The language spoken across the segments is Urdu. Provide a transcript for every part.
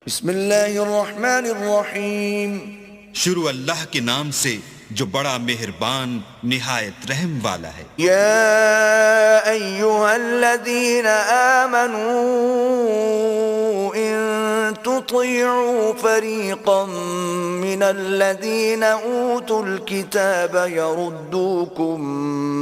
بسم اللہ الرحمن الرحیم شروع اللہ کے نام سے جو بڑا مہربان نہایت رحم والا ہے۔ یا ایہا الذین آمنوا ان تطیعوا فریقا من الذین اوتوا الكتاب یردوکم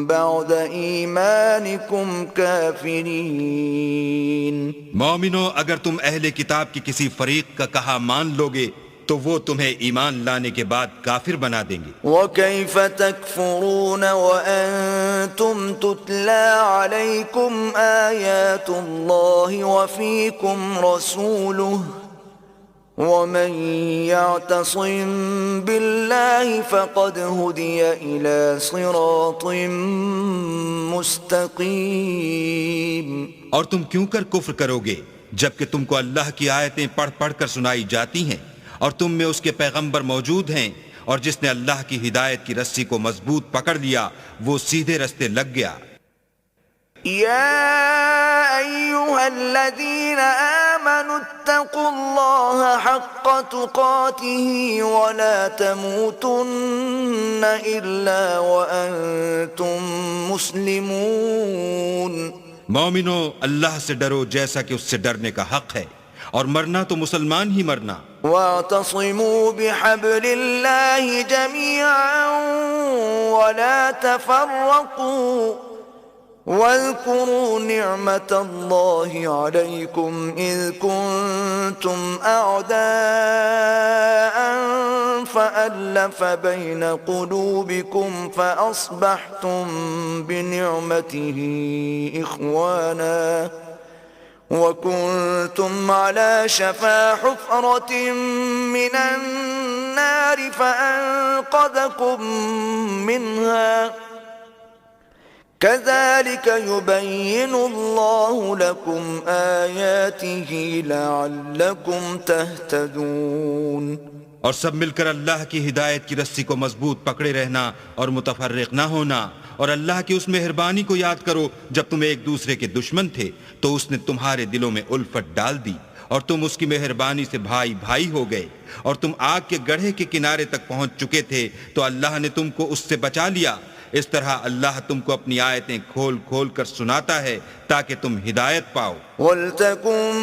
بعد ایمانکم کافرین۔ مومنو، اگر تم اہل کتاب کی کسی فریق کا کہا مان لوگے تو وہ تمہیں ایمان لانے کے بعد کافر بنا دیں گے۔ وَكَيْفَ تَكْفُرُونَ وَأَنْتُمْ تُتْلَى عَلَيْكُمْ آيَاتُ اللَّهِ وَفِيكُمْ رَسُولُهُ وَمَنْ يَعْتَصِمْ بِاللَّهِ فَقَدْ هُدِيَ إِلَى صِرَاطٍ مُسْتَقِيمٍ۔ اور تم کیوں کر کفر کرو گے جبکہ تم کو اللہ کی آیتیں پڑھ پڑھ کر سنائی جاتی ہیں اور تم میں اس کے پیغمبر موجود ہیں، اور جس نے اللہ کی ہدایت کی رسی کو مضبوط پکڑ لیا وہ سیدھے رستے لگ گیا۔ یا ایہا الذین آمنوا اتقوا اللہ حق تقاتہ ولا تموتن الا وانتم مسلمون۔ مومنو، اللہ سے ڈرو جیسا کہ اس سے ڈرنے کا حق ہے، اور مرنا تو مسلمان ہی مرنا۔ واعتصموا بحبل اللہ جميعا ولا تفرقوا واذكروا نعمة الله عليكم إذ كنتم أعداء فألف بين قلوبكم فأصبحتم بنعمته إخوانا وكنتم على شفا حفرة من النار فأنقذكم منها كذلك يبين الله لكم آياته لعلكم تهتدون۔ اور سب مل کر اللہ کی ہدایت کی رسی کو مضبوط پکڑے رہنا اور متفرق نہ ہونا، اور اللہ کی اس مہربانی کو یاد کرو جب تم ایک دوسرے کے دشمن تھے تو اس نے تمہارے دلوں میں الفت ڈال دی اور تم اس کی مہربانی سے بھائی بھائی ہو گئے، اور تم آگ کے گڑھے کے کنارے تک پہنچ چکے تھے تو اللہ نے تم کو اس سے بچا لیا۔ اس طرح اللہ تم کو اپنی آیتیں کھول کھول کر سناتا ہے تاکہ تم ہدایت پاؤ۔ وَلْتَكُن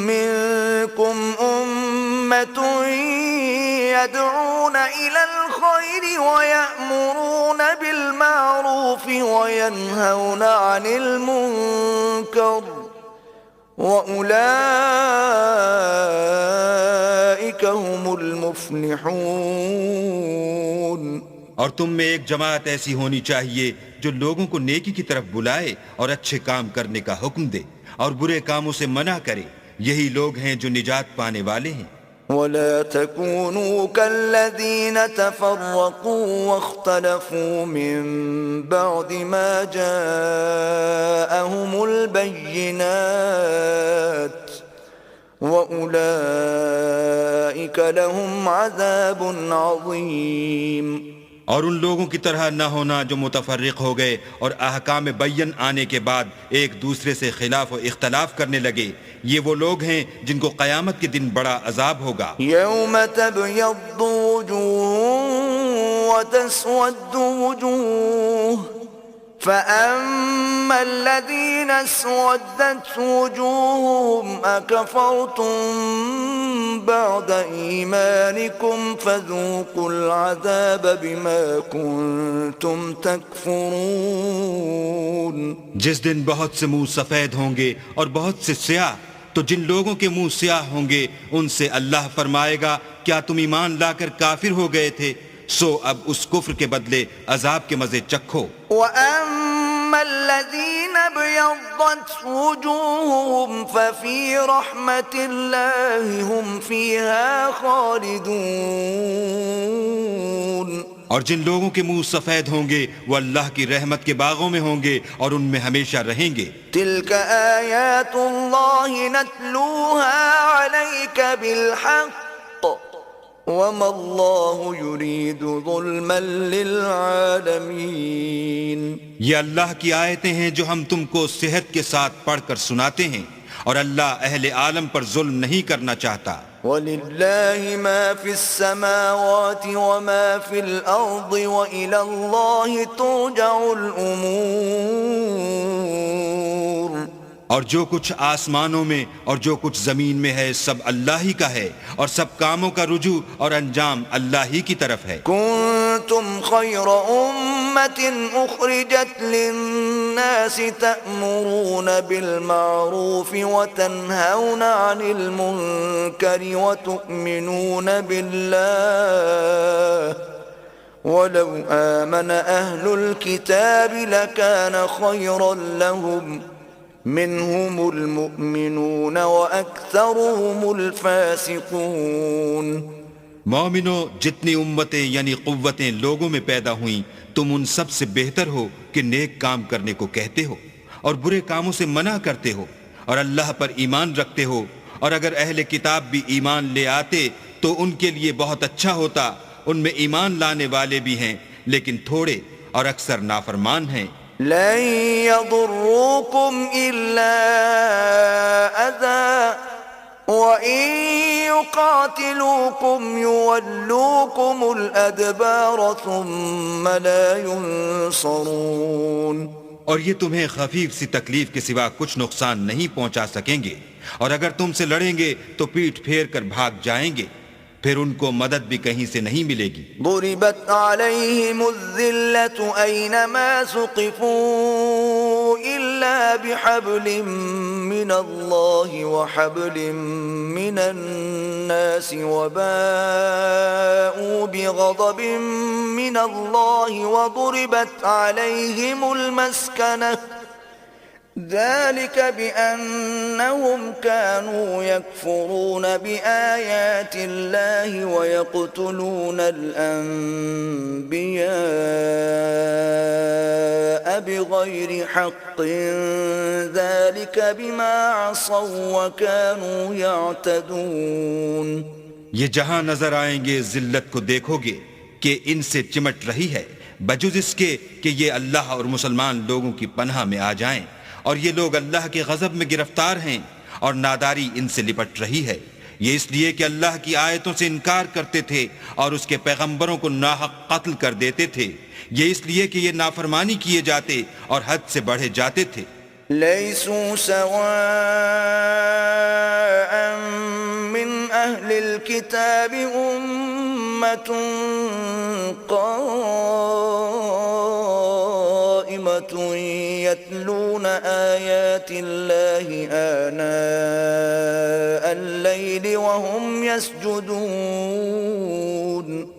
مِّنكُمْ أُمَّةٌ يَدْعُونَ إِلَى الْخَيْرِ وَيَأْمُرُونَ بِالْمَعْرُوفِ وَيَنْهَوْنَ عَنِ الْمُنكَرِ وَأُولَئِكَ هُمُ الْمُفْلِحُونَ۔ اور تم میں ایک جماعت ایسی ہونی چاہیے جو لوگوں کو نیکی کی طرف بلائے اور اچھے کام کرنے کا حکم دے اور برے کاموں سے منع کرے، یہی لوگ ہیں جو نجات پانے والے ہیں۔ وَلَا تَكُونُوا كَالَّذِينَ تَفَرَّقُوا وَاخْتَلَفُوا مِن بَعْدِ مَا جَاءَهُمُ الْبَيِّنَاتُ وَأُولَئِكَ لَهُمْ عَذَابٌ عَظِيمٌ۔ اور ان لوگوں کی طرح نہ ہونا جو متفرق ہو گئے اور احکام بین آنے کے بعد ایک دوسرے سے خلاف و اختلاف کرنے لگے، یہ وہ لوگ ہیں جن کو قیامت کے دن بڑا عذاب ہوگا۔ یوم تبیض وجوہ وتسود وجوہ فأما الذين اسودت وجوههم أكفرتم بعد إيمانكم فذوقوا العذاب بما كنتم تكفرون۔ جس دن بہت سے منہ سفید ہوں گے اور بہت سے سیاہ، تو جن لوگوں کے منہ سیاہ ہوں گے ان سے اللہ فرمائے گا کیا تم ایمان لا کر کافر ہو گئے تھے؟ سو اب اس کفر کے بدلے عذاب کے مزے چکھو۔ وَأَمَّا الَّذِينَ ابْيَضَّتْ وُجُوهُهُمْ فَفِي رَحْمَةِ اللَّهِ هُمْ فِيهَا خَالِدُونَ۔ اور جن لوگوں کے منہ سفید ہوں گے وہ اللہ کی رحمت کے باغوں میں ہوں گے اور ان میں ہمیشہ رہیں گے۔ تِلْكَ آيَاتُ اللَّهِ نَتْلُوهَا عَلَيْكَ بِالْحَقِّ وَمَا اللَّهُ يُرِيدُ ظُلْمًا لِلْعَالَمِينَ۔ یہ اللہ کی آیتیں ہیں جو ہم تم کو صحت کے ساتھ پڑھ کر سناتے ہیں، اور اللہ اہل عالم پر ظلم نہیں کرنا چاہتا. وَلِلَّهِ مَا فِي السَّمَاوَاتِ وَمَا فِي الْأَرْضِ وَإِلَى اللَّهِ تُرْجَعُ الْأُمُورُ. اور جو کچھ آسمانوں میں اور جو کچھ زمین میں ہے سب اللہ ہی کا ہے، اور سب کاموں کا رجوع اور انجام اللہ ہی کی طرف ہے. كنتم خير أمة أخرجت للناس تأمرون بالمعروف وتنهون عن المنكر وتؤمنون بالله ولو آمن أهل الكتاب لكان خيرا لهم منهم المؤمنون وأكثرهم الفاسقون. مومنو، جتنی امتیں یعنی قوتیں لوگوں میں پیدا ہوئیں، تم ان سب سے بہتر ہو کہ نیک کام کرنے کو کہتے ہو اور برے کاموں سے منع کرتے ہو اور اللہ پر ایمان رکھتے ہو. اور اگر اہل کتاب بھی ایمان لے آتے تو ان کے لیے بہت اچھا ہوتا. ان میں ایمان لانے والے بھی ہیں لیکن تھوڑے اور اکثر نافرمان ہیں. لن يضروكم إلا أذى وإن يقاتلوكم يولوكم الأدبار ثم لا ينصرون. اور یہ تمہیں خفیف سی تکلیف کے سوا کچھ نقصان نہیں پہنچا سکیں گے، اور اگر تم سے لڑیں گے تو پیٹھ پھیر کر بھاگ جائیں گے، پھر ان کو مدد بھی کہیں سے نہیں ملے گی. ضربت عليهم الذلة أينما ثقفوا إلا بحبل من الله وحبل من الناس وباءوا بغضب من الله وضربت عليهم المسكنة ذلك بأنهم كانوا يكفرون بآيات الله ويقتلون الأنبياء بغير حق ذلك بما عصوا وكانوا يعتدون. یہ جہاں نظر آئیں گے ذلت کو دیکھو گے کہ ان سے چمٹ رہی ہے، بجز اس کے کہ یہ اللہ اور مسلمان لوگوں کی پناہ میں آ جائیں، اور یہ لوگ اللہ کے غضب میں گرفتار ہیں اور ناداری ان سے لپٹ رہی ہے. یہ اس لیے کہ اللہ کی آیتوں سے انکار کرتے تھے اور اس کے پیغمبروں کو ناحق قتل کر دیتے تھے. یہ اس لیے کہ یہ نافرمانی کیے جاتے اور حد سے بڑھے جاتے تھے. ليسوا سواء من أهل الكتاب أمة قائمة يتلون آيات الله آناء الليل وهم يسجدون.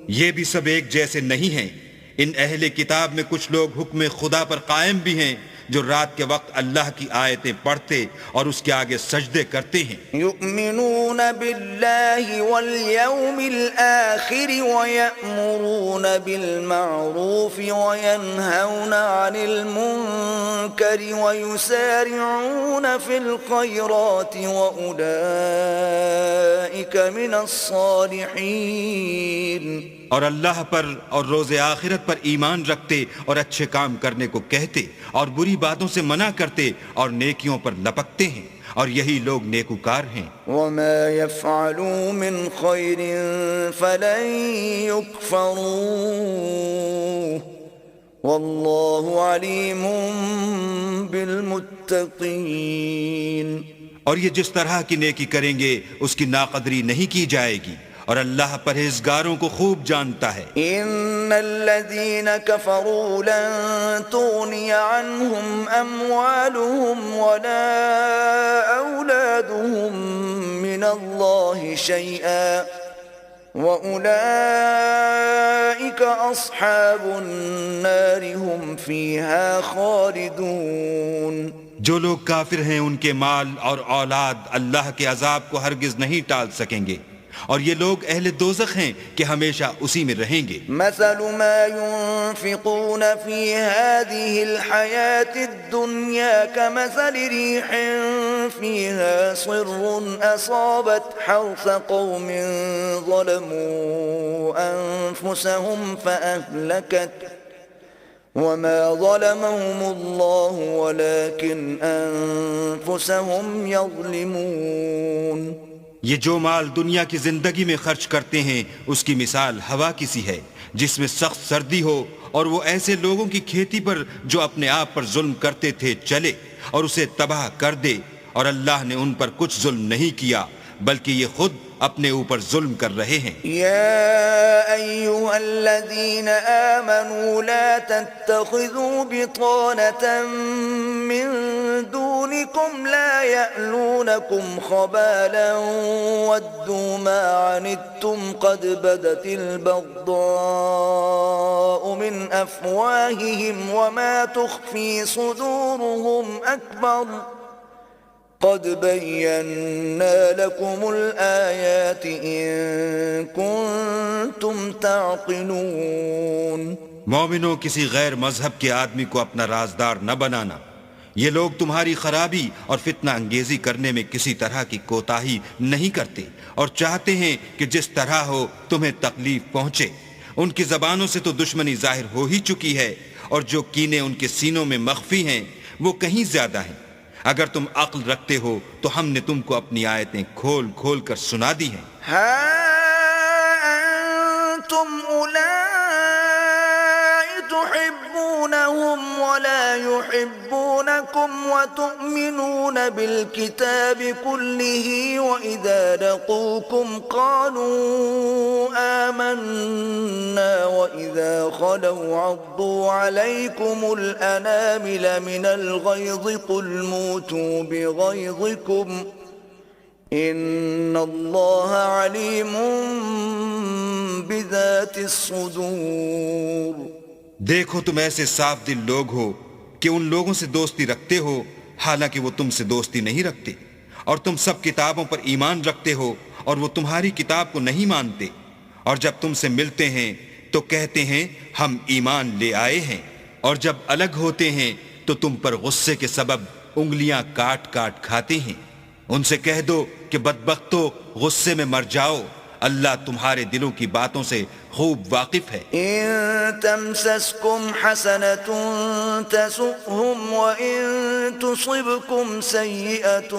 یہ بھی سب ایک جیسے نہیں ہیں. ان اہل کتاب میں کچھ لوگ حکم خدا پر قائم بھی ہیں جو رات کے وقت اللہ کی آیتیں پڑھتے اور اس کے آگے سجدے کرتے ہیں. يؤمنون بالله واليوم الآخر ويأمرون بالمعروف وينهون عن المنكر ويسارعون في الخيرات وأولئك من الصالحين. اور اللہ پر اور روز آخرت پر ایمان رکھتے اور اچھے کام کرنے کو کہتے اور بری باتوں سے منع کرتے اور نیکیوں پر لپکتے ہیں، اور یہی لوگ نیکوکار ہیں. وما يفعلوا من خير فلن يكفروه والله عليم بالمتقين. اور یہ جس طرح کی نیکی کریں گے اس کی ناقدری نہیں کی جائے گی، اور اللہ پرہیزگاروں کو خوب جانتا ہے. ان الذين كفروا لن تغني عنهم اموالهم ولا اولادهم من الله شيئا واولئك اصحاب النار هم فيها خالدون. جو لوگ کافر ہیں ان کے مال اور اولاد اللہ کے عذاب کو ہرگز نہیں ٹال سکیں گے، اور یہ لوگ اہل دوزخ ہیں کہ ہمیشہ اسی میں رہیں گے. مثل ما ينفقون في هذه الحياة الدنيا كمثل ريح فيها صر أصابت حرث قوم ظلموا أنفسهم فأهلكت وما ظلمهم الله ولكن أنفسهم يظلمون. یہ جو مال دنیا کی زندگی میں خرچ کرتے ہیں اس کی مثال ہوا کی سی ہے جس میں سخت سردی ہو اور وہ ایسے لوگوں کی کھیتی پر جو اپنے آپ پر ظلم کرتے تھے چلے اور اسے تباہ کر دے، اور اللہ نے ان پر کچھ ظلم نہیں کیا بلکہ یہ خود اپنے اوپر ظلم کر رہے ہیں. يا أيها الذين آمنوا لا تتخذوا بطانة من دونكم لا يألونكم خبالا ودوا ما عنتم قد بدت البغضاء من أفواههم وما تخفي صدورهم أكبر قد بينا لكم الآيات إن كنتم تعقلون. مومنوں، کسی غیر مذہب کے آدمی کو اپنا رازدار نہ بنانا. یہ لوگ تمہاری خرابی اور فتنہ انگیزی کرنے میں کسی طرح کی کوتاہی نہیں کرتے اور چاہتے ہیں کہ جس طرح ہو تمہیں تکلیف پہنچے. ان کی زبانوں سے تو دشمنی ظاہر ہو ہی چکی ہے اور جو کینے ان کے سینوں میں مخفی ہیں وہ کہیں زیادہ ہیں. اگر تم عقل رکھتے ہو تو ہم نے تم کو اپنی آیتیں کھول کھول کر سنا دی ہیں. ها أنتم أولئك تحبونهم ولا يحبونكم وتؤمنون بالكتاب كله وإذا لقوكم قالوا آمنا وإذا خلوا عضوا عليكم الأنامل من الغيظ قل موتوا بغيظكم إن الله عليم بذات الصدور. دیکھو تم ایسے صاف دل لوگ ہو کہ ان لوگوں سے دوستی رکھتے ہو حالانکہ وہ تم سے دوستی نہیں رکھتے، اور تم سب کتابوں پر ایمان رکھتے ہو اور وہ تمہاری کتاب کو نہیں مانتے، اور جب تم سے ملتے ہیں تو کہتے ہیں ہم ایمان لے آئے ہیں، اور جب الگ ہوتے ہیں تو تم پر غصے کے سبب انگلیاں کاٹ کاٹ کھاتے ہیں. ان سے کہہ دو کہ بدبختو غصے میں مر جاؤ، اللہ تمہارے دلوں کی باتوں سے خوب واقف ہے. إن تمسسكم حسنة تسؤهم وإن تصبكم سيئة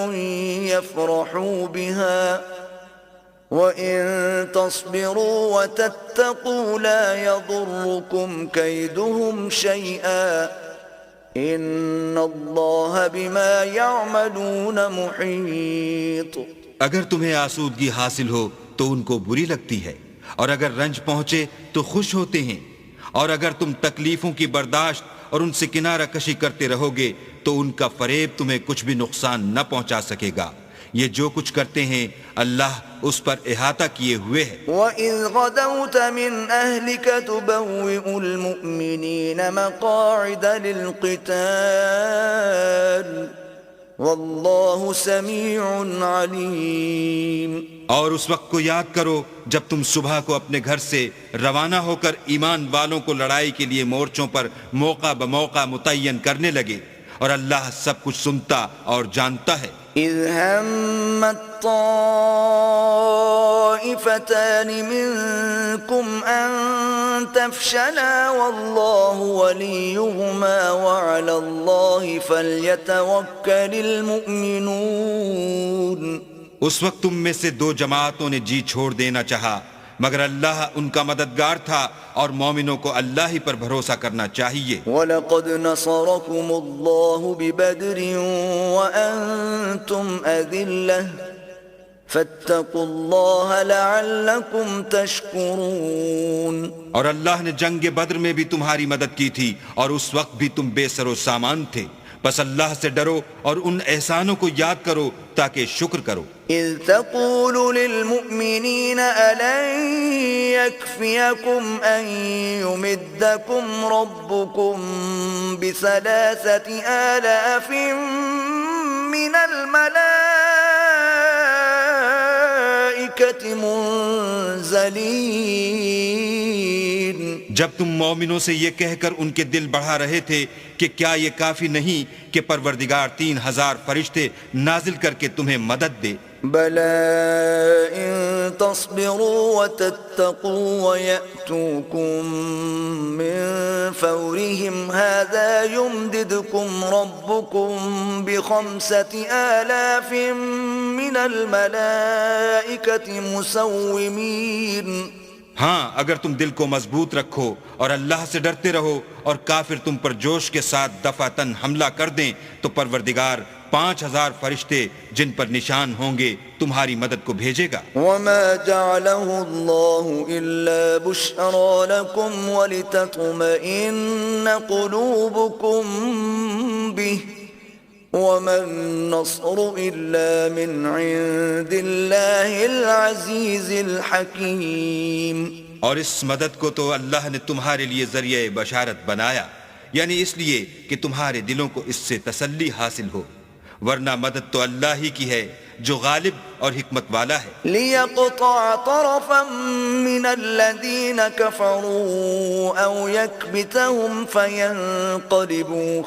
يفرحوا بها وإن تصبروا وتتقوا لا يضركم كيدهم شيئا إن الله بما يعملون محيط. اگر تمہیں آسودگی حاصل ہو تو ان کو بری لگتی ہے، اور اگر رنج پہنچے تو خوش ہوتے ہیں، اور اگر تم تکلیفوں کی برداشت اور ان سے کنارہ کشی کرتے رہو گے تو ان کا فریب تمہیں کچھ بھی نقصان نہ پہنچا سکے گا. یہ جو کچھ کرتے ہیں اللہ اس پر احاطہ کیے ہوئے ہے. وَإِذْ غَدَوْتَ مِنْ أَهْلِكَ تُبَوِّئُ الْمُؤْمِنِينَ مَقَاعِدَ لِلْقِتَالِ وَاللَّهُ سَمِيعٌ عَلِيمٌ. اور اس وقت کو یاد کرو جب تم صبح کو اپنے گھر سے روانہ ہو کر ایمان والوں کو لڑائی کے لیے مورچوں پر موقع بموقع متعین کرنے لگے، اور اللہ سب کچھ سنتا اور جانتا ہے. إِذْ هَمَّتْ طَائِفَتَانِ مِنْكُمْ أَنْ تَفْشَلَا وَاللَّهُ وَلِيُّهُمَا وَعَلَى اللَّهِ فَلْيَتَوَكَّلِ الْمُؤْمِنُونَ. اس وقت تم میں سے دو جماعتوں نے جی چھوڑ دینا چاہا، مگر اللہ ان کا مددگار تھا اور مومنوں کو اللہ ہی پر بھروسہ کرنا چاہیے. وَلَقَدْ نَصَرَكُمُ اللَّهُ بِبَدْرٍ وَأَنْتُمْ أَذِلَّةٌ فَاتَّقُوا اللَّهَ لَعَلَّكُمْ تَشْكُرُونَ. اور اللہ نے جنگ بدر میں بھی تمہاری مدد کی تھی اور اس وقت بھی تم بے سر و سامان تھے، بس اللہ سے ڈرو اور ان احسانوں کو یاد کرو تاکہ شکر کرو. إِذْ تَقُولُ لِلْمُؤْمِنِينَ أَلَنْ يَكْفِيَكُمْ أَنْ يُمِدَّكُمْ رَبُّكُمْ ب3,000 مِّنَ الْمَلَائِكَةِ مُنزَلِينَ. جب تم مومنوں سے یہ کہہ کر ان کے دل بڑھا رہے تھے کہ کیا یہ کافی نہیں کہ پروردگار 3,000 فرشتے نازل کر کے تمہیں مدد دے. بَلَىٰ إِن تصبروا وتتقوا ويأتوكم من فورهم هذا يمددكم ربكم ب5,000 من الملائكة مسومين. ہاں اگر تم دل کو مضبوط رکھو اور اللہ سے ڈرتے رہو اور کافر تم پر جوش کے ساتھ دفعتاً حملہ کر دیں تو پروردگار 5,000 فرشتے جن پر نشان ہوں گے تمہاری مدد کو بھیجے گا. وما جعله الله إلا بشرى لكم ولتطمئن قلوبكم به وما النصر إلا من عند الله العزيز الحكيم. اور اس مدد کو تو اللہ نے تمہارے لیے ذریعہ بشارت بنایا، یعنی اس لیے کہ تمہارے دلوں کو اس سے تسلی حاصل ہو، ورنہ مدد تو اللہ ہی کی ہے جو غالب اور حکمت والا ہے. ليقطع طرفا من الذين كفروا أو يكبتهم فينقلبوا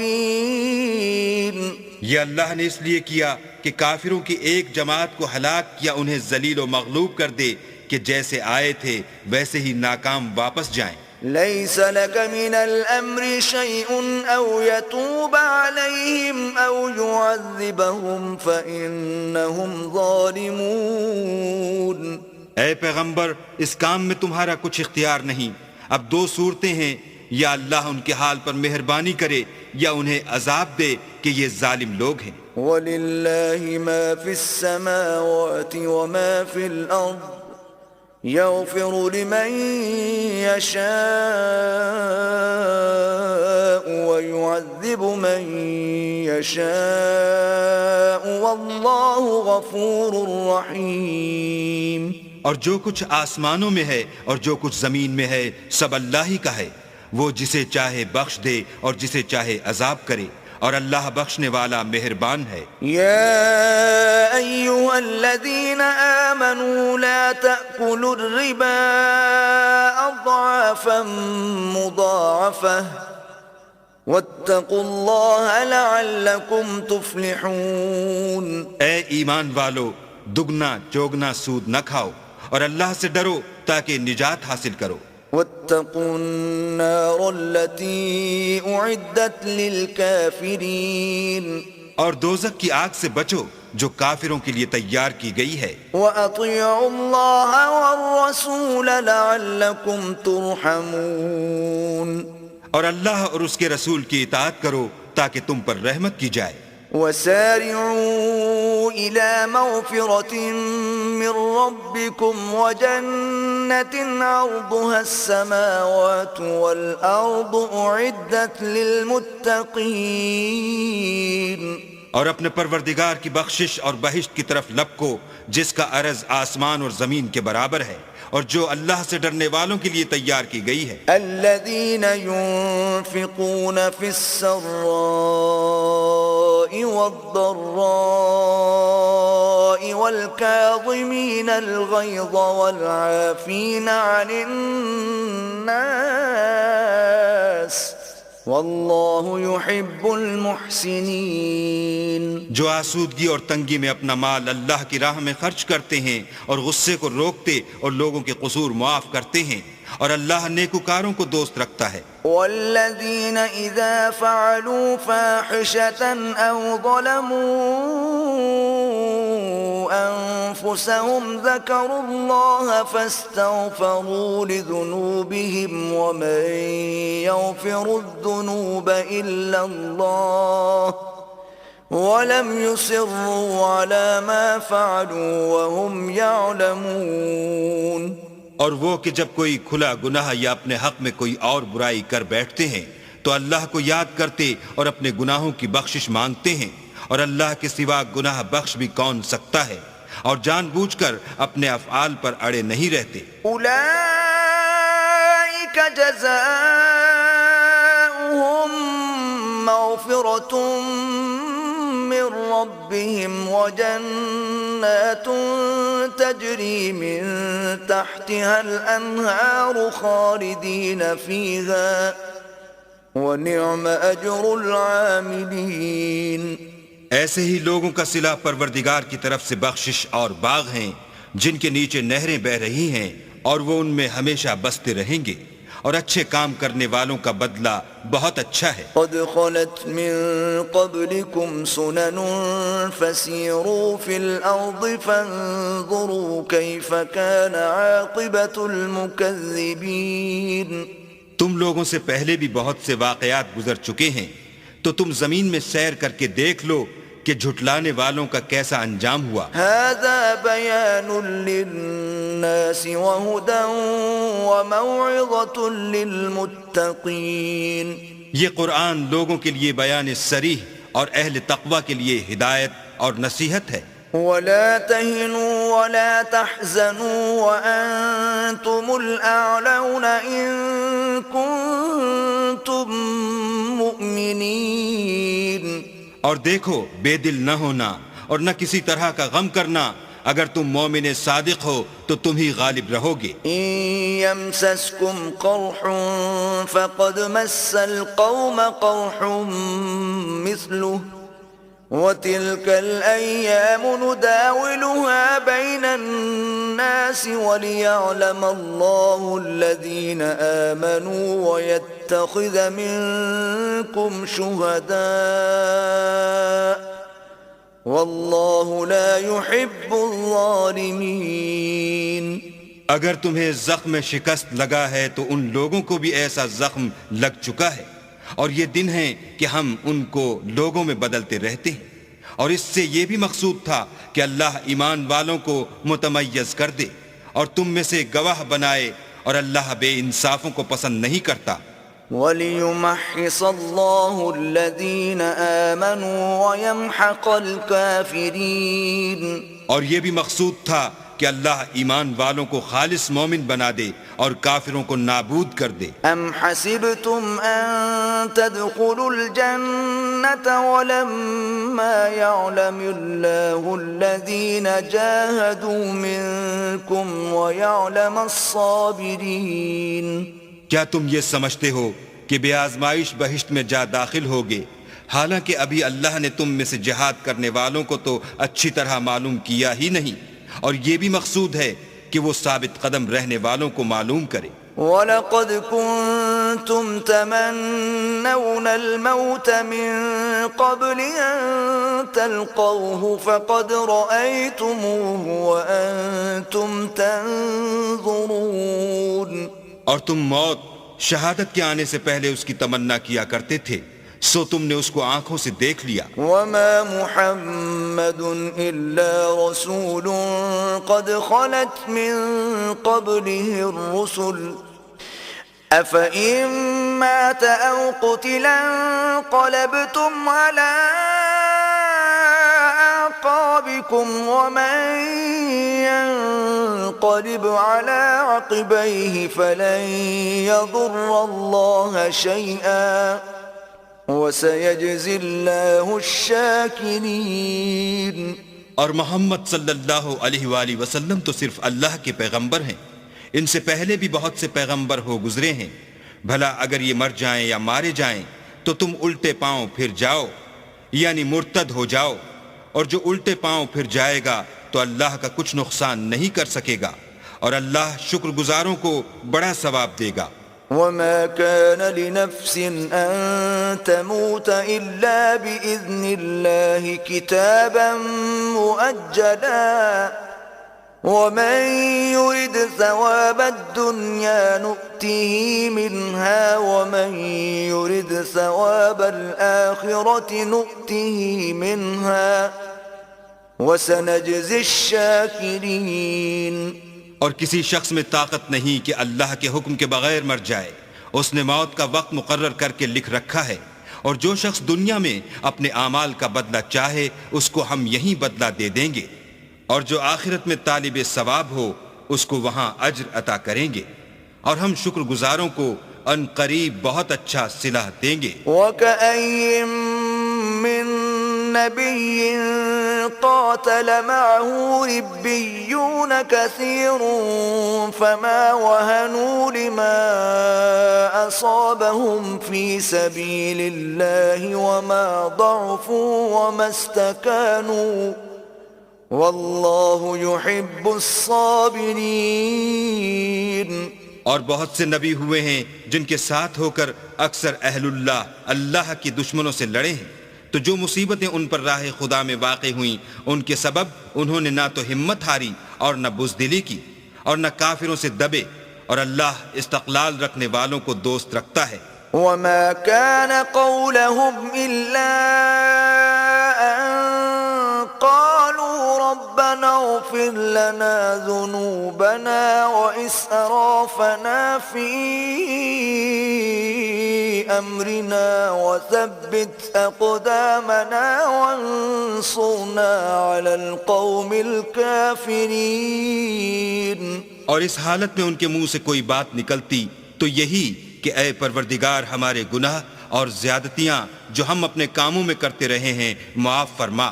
خائبين. یہ اللہ نے اس لیے کیا کہ کافروں کی ایک جماعت کو ہلاک یا انہیں ذلیل و مغلوب کر دے کہ جیسے آئے تھے ویسے ہی ناکام واپس جائیں. ليس لك من الأمر شيء أو يتوب عليهم أو يعذبهم فإنهم ظالمون. اے پیغمبر اس کام میں تمہارا کچھ اختیار نہیں. اب 2 صورتیں ہیں، یا اللہ ان کے حال پر مہربانی کرے یا انہیں عذاب دے کہ یہ ظالم لوگ ہیں. وَلِلَّهِ مَا فِي السَّمَاوَاتِ وَمَا فِي الْأَرْضِ يَغْفِرُ لِمَن يَشَاءُ وَيُعَذِّبُ مَن يَشَاءُ وَاللَّهُ غَفُورٌ رَّحِيمٌ. اور جو کچھ آسمانوں میں ہے اور جو کچھ زمین میں ہے سب اللہ ہی کا ہے. وہ جسے چاہے بخش دے اور جسے چاہے عذاب کرے، اور اللہ بخشنے والا مہربان ہے. يا أيها الذين آمنوا لا تأكلوا الربا أضعافا مضاعفة واتقوا الله لعلكم تفلحون. اے ایمان والو، دگنا چوگنا سود نہ کھاؤ اور اللہ سے ڈرو تاکہ نجات حاصل کرو. واتقوا النار التي أعدت للكافرين. اور دوزخ کی آگ سے بچو جو کافروں کے لیے تیار کی گئی ہے. وأطيعوا الله والرسول لعلكم ترحمون. اور اللہ اور اس کے رسول کی اطاعت کرو تاکہ تم پر رحمت کی جائے. وسارعوا إلى مغفرة من ربكم وجنة عرضها السماوات والأرض أعدت للمتقين. اور اپنے پروردگار کی بخشش اور بہشت کی طرف لپکو جس کا عرض آسمان اور زمین کے برابر ہے اور جو اللہ سے ڈرنے والوں کے لیے تیار کی گئی ہے. الذين ينفقون في السراء والضراء والكاظمين الغيظ والعافين عن الناس واللہ يحب المحسنین. جو آسودگی اور تنگی میں اپنا مال اللہ کی راہ میں خرچ کرتے ہیں اور غصے کو روکتے اور لوگوں کے قصور معاف کرتے ہیں، اور اللہ نیکوکاروں کو دوست رکھتا ہے. والذین اذا فعلوا فاحشة او ظلموا انفسهم ذکروا اللہ فاستغفروا لذنوبهم ومن يغفر الذنوب الا اللہ ولم يصروا على ما فعلوا وهم يعلمون. اور وہ کہ جب کوئی کھلا گناہ یا اپنے حق میں کوئی اور برائی کر بیٹھتے ہیں تو اللہ کو یاد کرتے اور اپنے گناہوں کی بخشش مانگتے ہیں، اور اللہ کے سوا گناہ بخش بھی کون سکتا ہے، اور جان بوجھ کر اپنے افعال پر اڑے نہیں رہتے. اولئک جزاؤہم مغفرۃ من ربهم وجنات تجری من تحتها الانہار خالدین فیہا ونعم اجر العاملین. ایسے ہی لوگوں کا صلہ پروردگار کی طرف سے بخشش اور باغ ہیں جن کے نیچے نہریں بہ رہی ہیں اور وہ ان میں ہمیشہ بستے رہیں گے، اور اچھے کام کرنے والوں کا بدلہ بہت اچھا ہے۔ قد خلت من قبلكم سنن فسيروا في الأرض فانظروا كيف كان عاقبة المكذبين۔ تم لوگوں سے پہلے بھی بہت سے واقعات گزر چکے ہیں، تو تم زمین میں سیر کر کے دیکھ لو کہ جھٹلانے والوں کا کیسا انجام ہوا۔ هذا بيان للناس وهدى وموعظة للمتقين۔ یہ قرآن لوگوں کے لیے بیان صریح اور اہل تقوی کے لیے ہدایت اور نصیحت ہے۔ ولا تهنوا ولا تحزنوا وأنتم الأعلون إن كنتم مؤمنين۔ اور دیکھو، بے دل نہ ہونا اور نہ کسی طرح کا غم کرنا، اگر تم مومن صادق ہو تو تم ہی غالب رہو گے۔ إن يمسسكم قرح فقد مس القوم قرح مثله وتلك الأيام نداولها بين الناس وليعلم الله الذين آمنوا ويتخذ منكم شهداء والله لا يحب الظالمين۔ اگر تمہیں زخم شکست لگا ہے تو ان لوگوں کو بھی ایسا زخم لگ چکا ہے، اور یہ دن ہیں کہ ہم ان کو لوگوں میں بدلتے رہتے ہیں، اور اس سے یہ بھی مقصود تھا کہ اللہ ایمان والوں کو متمیز کر دے اور تم میں سے گواہ بنائے، اور اللہ بے انصافوں کو پسند نہیں کرتا۔ وَلِيُمَحِّصَ اللَّهُ الَّذِينَ آمَنُوا وَيَمْحَقَ الْكَافِرِينَ۔ اور یہ بھی مقصود تھا کہ اللہ ایمان والوں کو خالص مومن بنا دے اور کافروں کو نابود کر دے۔ أَمْ حَسِبْتُمْ أَن تَدْخُلُوا الْجَنَّةَ وَلَمَّا يَعْلَمِ اللَّهُ الَّذِينَ جَاهَدُوا مِنكُمْ وَيَعْلَمَ الصَّابِرِينَ۔ کیا تم یہ سمجھتے ہو کہ بے آزمائش بہشت میں جا داخل ہوگے، حالانکہ ابھی اللہ نے تم میں سے جہاد کرنے والوں کو تو اچھی طرح معلوم کیا ہی نہیں، اور یہ بھی مقصود ہے کہ وہ ثابت قدم رہنے والوں کو معلوم کرے۔ وَلَقَدْ كُنْتُمْ تَمَنَّوْنَ الْمَوْتَ مِنْ قَبْلِ أَنْ تَلْقَوْهُ فَقَدْ رَأَيْتُمُوهُ وَأَنْتُمْ تَنْظُرُونَ۔ اور تم موت شہادت کے آنے سے پہلے اس کی تمنا کیا کرتے تھے، سو تم نے اس کو آنکھوں سے دیکھ لیا۔ وَمَا مُحَمَّدٌ إِلَّا رَسُولٌ قَدْ خَلَتْ مِن قَبْلِهِ الرُّسُلُ أَفَإِن مَّاتَ أَوْ قُتِلَ انقَلَبْتُمْ عَلَىٰ أَعْقَابِكُمْ وَمَن يَنقَلِبْ عَلَىٰ عَقِبَيْهِ فَلَن يَضُرَّ اللَّهَ شَيْئًا وَسَيَجْزِي اللَّهُ الشَّاكِرِينَ۔ اور محمد صلی اللہ علیہ وآلہ وسلم تو صرف اللہ کے پیغمبر ہیں، ان سے پہلے بھی بہت سے پیغمبر ہو گزرے ہیں، بھلا اگر یہ مر جائیں یا مارے جائیں تو تم الٹے پاؤں پھر جاؤ، یعنی مرتد ہو جاؤ، اور جو الٹے پاؤں پھر جائے گا تو اللہ کا کچھ نقصان نہیں کر سکے گا، اور اللہ شکر گزاروں کو بڑا ثواب دے گا۔ وَمَا كَانَ لِنَفْسٍ أَن تَمُوتَ إِلَّا بِإِذْنِ اللَّهِ كِتَابًا مُؤَجَّلًا وَمَن يُرِدْ ثَوَابَ الدُّنْيَا نُؤْتِهِ مِنْهَا وَمَن يُرِدْ ثَوَابَ الْآخِرَةِ نُؤْتِهِ مِنْهَا وَسَنَجْزِي الشَّاكِرِينَ۔ اور کسی شخص میں طاقت نہیں کہ اللہ کے حکم کے بغیر مر جائے، اس نے موت کا وقت مقرر کر کے لکھ رکھا ہے، اور جو شخص دنیا میں اپنے اعمال کا بدلہ چاہے اس کو ہم یہیں بدلہ دے دیں گے، اور جو آخرت میں طالب ثواب ہو اس کو وہاں اجر عطا کریں گے، اور ہم شکر گزاروں کو ان قریب بہت اچھا صلہ دیں گے۔ وَكَأَيٍّ مِّن نَّبِيٍّ قاتل معه ربيون كثير فما وهنوا لما أصابهم في سبيل الله وما ضعفوا وما استكانوا والله يحب الصابرين. اور بہت سے نبی ہوئے ہیں جن کے ساتھ ہو کر اکثر اہل اللہ کی دشمنوں سے لڑے ہیں، تو جو مصیبتیں ان پر راہ خدا میں واقع ہوئیں ان کے سبب انہوں نے نہ تو ہمت ہاری اور نہ بزدلی کی اور نہ کافروں سے دبے، اور اللہ استقلال رکھنے والوں کو دوست رکھتا ہے. وما كان قولهم إلا أن قالوا ربنا اغفر لنا ذنوبنا وإسرافنا في أمرنا وثبت أقدامنا وانصرنا على القوم الكافرين. اور اس حالت میں ان کے منہ سے کوئی بات نکلتی تو یہی کہ اے پروردگار ہمارے گناہ اور زیادتیاں جو ہم اپنے کاموں میں کرتے رہے ہیں معاف فرما،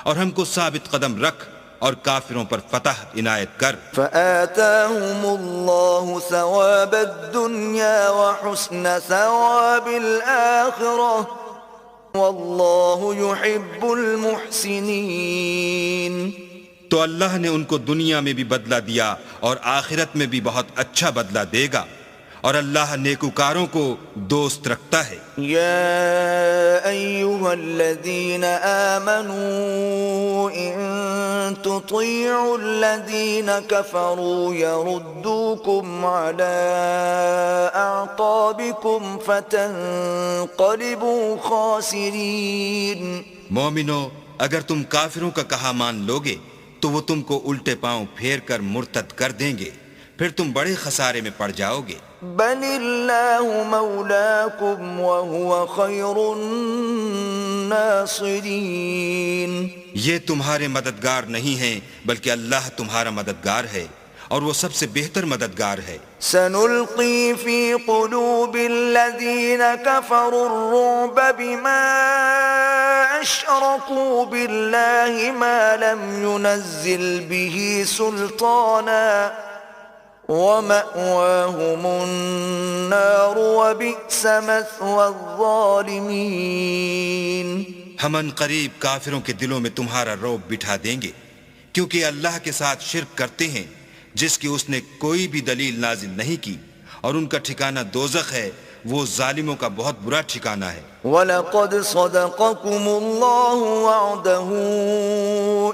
اور ہم کو ثابت قدم رکھ اور کافروں پر فتح عنایت کر. فآتاهم الله ثواب الدنيا وحسن ثواب الآخرة والله يحب المحسنين. تو اللہ نے ان کو دنیا میں بھی بدلہ دیا اور آخرت میں بھی بہت اچھا بدلہ دے گا، اور اللہ نیکوکاروں کو دوست رکھتا ہے. يا أيها الذين آمنوا إن تطيعوا الذين كفروا يردوكم على أعقابكم فتنقلبوا خاسرين. مومنو، اگر تم کافروں کا کہا مان لوگے تو وہ تم کو الٹے پاؤں پھیر کر مرتد کر دیں گے، پھر تم بڑے خسارے میں پڑ جاؤ گے. بل اللہ مولاکم وہو خیر الناصرین. یہ تمہارے مددگار نہیں ہیں بلکہ اللہ تمہارا مددگار ہے اور وہ سب سے بہتر مددگار ہے. سنلقی فی قلوب الذین کفروا الرعب بما اشرکوا باللہ ما لم ينزل به سلطانا وَمَأْوَاهُمُ النَّارُ وَبِئْسَ مَثْوَى الظَّالِمِينَ. ہم ان قریب کافروں کے دلوں میں تمہارا رعب بٹھا دیں گے، کیونکہ اللہ کے ساتھ شرک کرتے ہیں جس کی اس نے کوئی بھی دلیل نازل نہیں کی، اور ان کا ٹھکانہ دوزخ ہے، وہ ظالموں کا بہت برا ٹھکانہ ہے. وَلَقَدْ صَدَقَكُمُ اللَّهُ وَعْدَهُ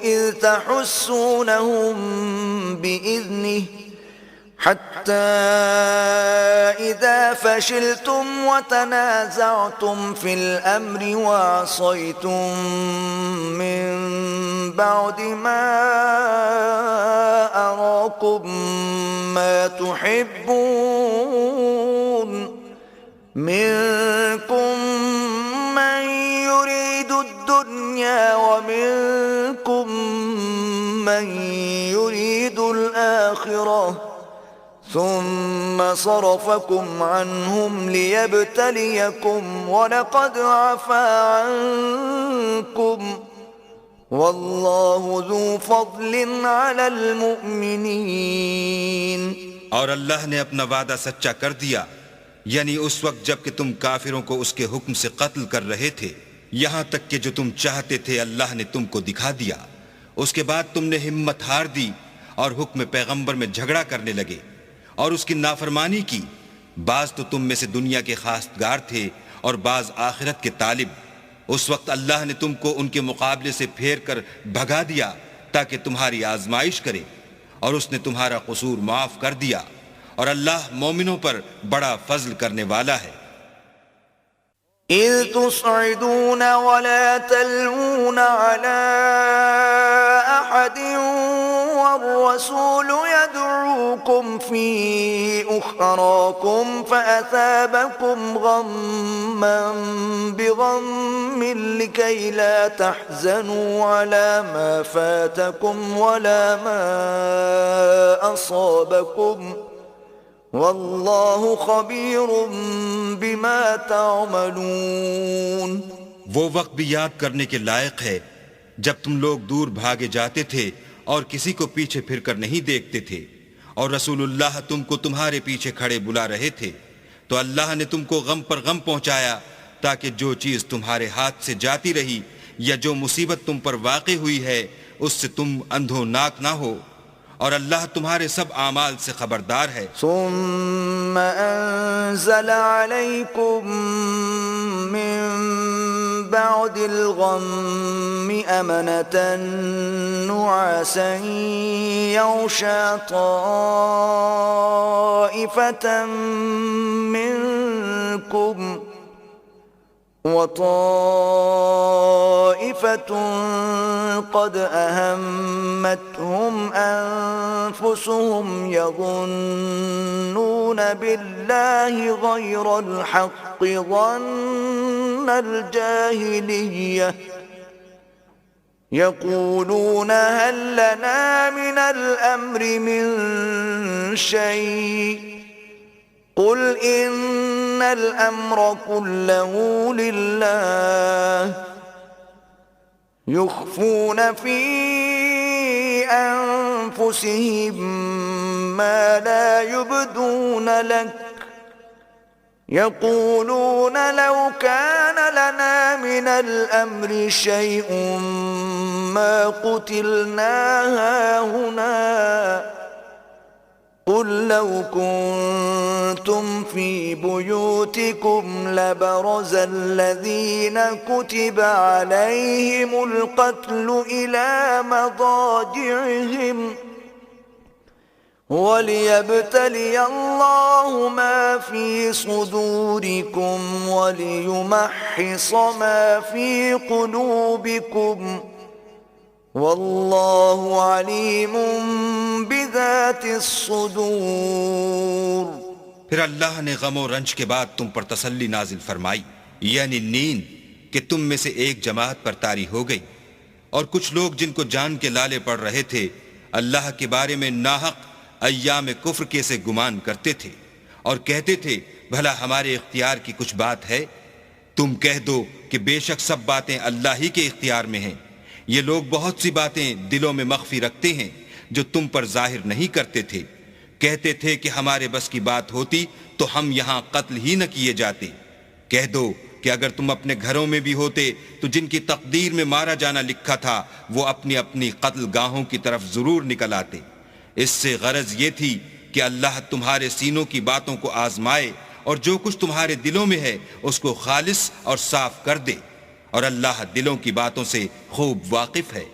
إِذْ تَحُسُّونَهُم بِإِذْنِهِ حتى إذا فشلتم وتنازعتم في الأمر وعصيتم من بعد ما أراكم ما تحبون منكم من يريد الدنيا ومنكم من يريد الآخرة ثم صرفكم عنهم ليبتليكم ولقد عفا عنكم والله ذو فضل على المؤمنين. اور اللہ نے اپنا وعدہ سچا کر دیا، یعنی اس وقت جب کہ تم کافروں کو اس کے حکم سے قتل کر رہے تھے، یہاں تک کہ جو تم چاہتے تھے اللہ نے تم کو دکھا دیا. اس کے بعد تم نے ہمت ہار دی اور حکم پیغمبر میں جھگڑا کرنے لگے اور اس کی نافرمانی کی. بعض تو تم میں سے دنیا کے خواستگار تھے اور بعض آخرت کے طالب. اس وقت اللہ نے تم کو ان کے مقابلے سے پھیر کر بھگا دیا تاکہ تمہاری آزمائش کرے، اور اس نے تمہارا قصور معاف کر دیا، اور اللہ مومنوں پر بڑا فضل کرنے والا ہے. إذ تصعدون ولا تلوون على أحد والرسول يدعوكم في أخراكم فأثابكم غما بغم لكي لا تحزنوا على ما فاتكم ولا ما أصابكم واللہ خبیر بما تعملون. وہ وقت بھی یاد کرنے کے لائق ہے جب تم لوگ دور بھاگے جاتے تھے اور کسی کو پیچھے پھر کر نہیں دیکھتے تھے اور رسول اللہ تم کو تمہارے پیچھے کھڑے بلا رہے تھے، تو اللہ نے تم کو غم پر غم پہنچایا تاکہ جو چیز تمہارے ہاتھ سے جاتی رہی یا جو مصیبت تم پر واقع ہوئی ہے اس سے تم اندھوناک نہ ہو، اور اللہ تمہارے سب اعمال سے خبردار ہے۔ ثم أنزل عليكم من بعد الغم أمنة نعاسا يغشى طائفة منكم وطائفة قد أهمتهم أنفسهم يظنون بالله غير الحق ظن الجاهلية يقولون هل لنا من الأمر من شيء قل إن الأمر كله لله يخفون في أنفسهم ما لا يبدون لك يقولون لو كان لنا من الأمر شيء ما قتلنا هاهنا قل لو كنتم في بيوتكم لبرز الذين كتب عليهم القتل إلى مضاجعهم وليبتلي الله ما في صدوركم وليمحص ما في قلوبكم واللہ علیم بذات الصدور۔ پھر اللہ نے غم و رنج کے بعد تم پر تسلی نازل فرمائی، یعنی نیند کہ تم میں سے ایک جماعت پر طاری ہو گئی، اور کچھ لوگ جن کو جان کے لالے پڑ رہے تھے اللہ کے بارے میں ناحق ایام کفر کے سے گمان کرتے تھے اور کہتے تھے بھلا ہمارے اختیار کی کچھ بات ہے؟ تم کہہ دو کہ بے شک سب باتیں اللہ ہی کے اختیار میں ہیں، یہ لوگ بہت سی باتیں دلوں میں مخفی رکھتے ہیں جو تم پر ظاہر نہیں کرتے تھے، کہتے تھے کہ ہمارے بس کی بات ہوتی تو ہم یہاں قتل ہی نہ کیے جاتے۔ کہہ دو کہ اگر تم اپنے گھروں میں بھی ہوتے تو جن کی تقدیر میں مارا جانا لکھا تھا وہ اپنی اپنی قتل گاہوں کی طرف ضرور نکل آتے۔ اس سے غرض یہ تھی کہ اللہ تمہارے سینوں کی باتوں کو آزمائے اور جو کچھ تمہارے دلوں میں ہے اس کو خالص اور صاف کر دے، اور اللہ دلوں کی باتوں سے خوب واقف ہے۔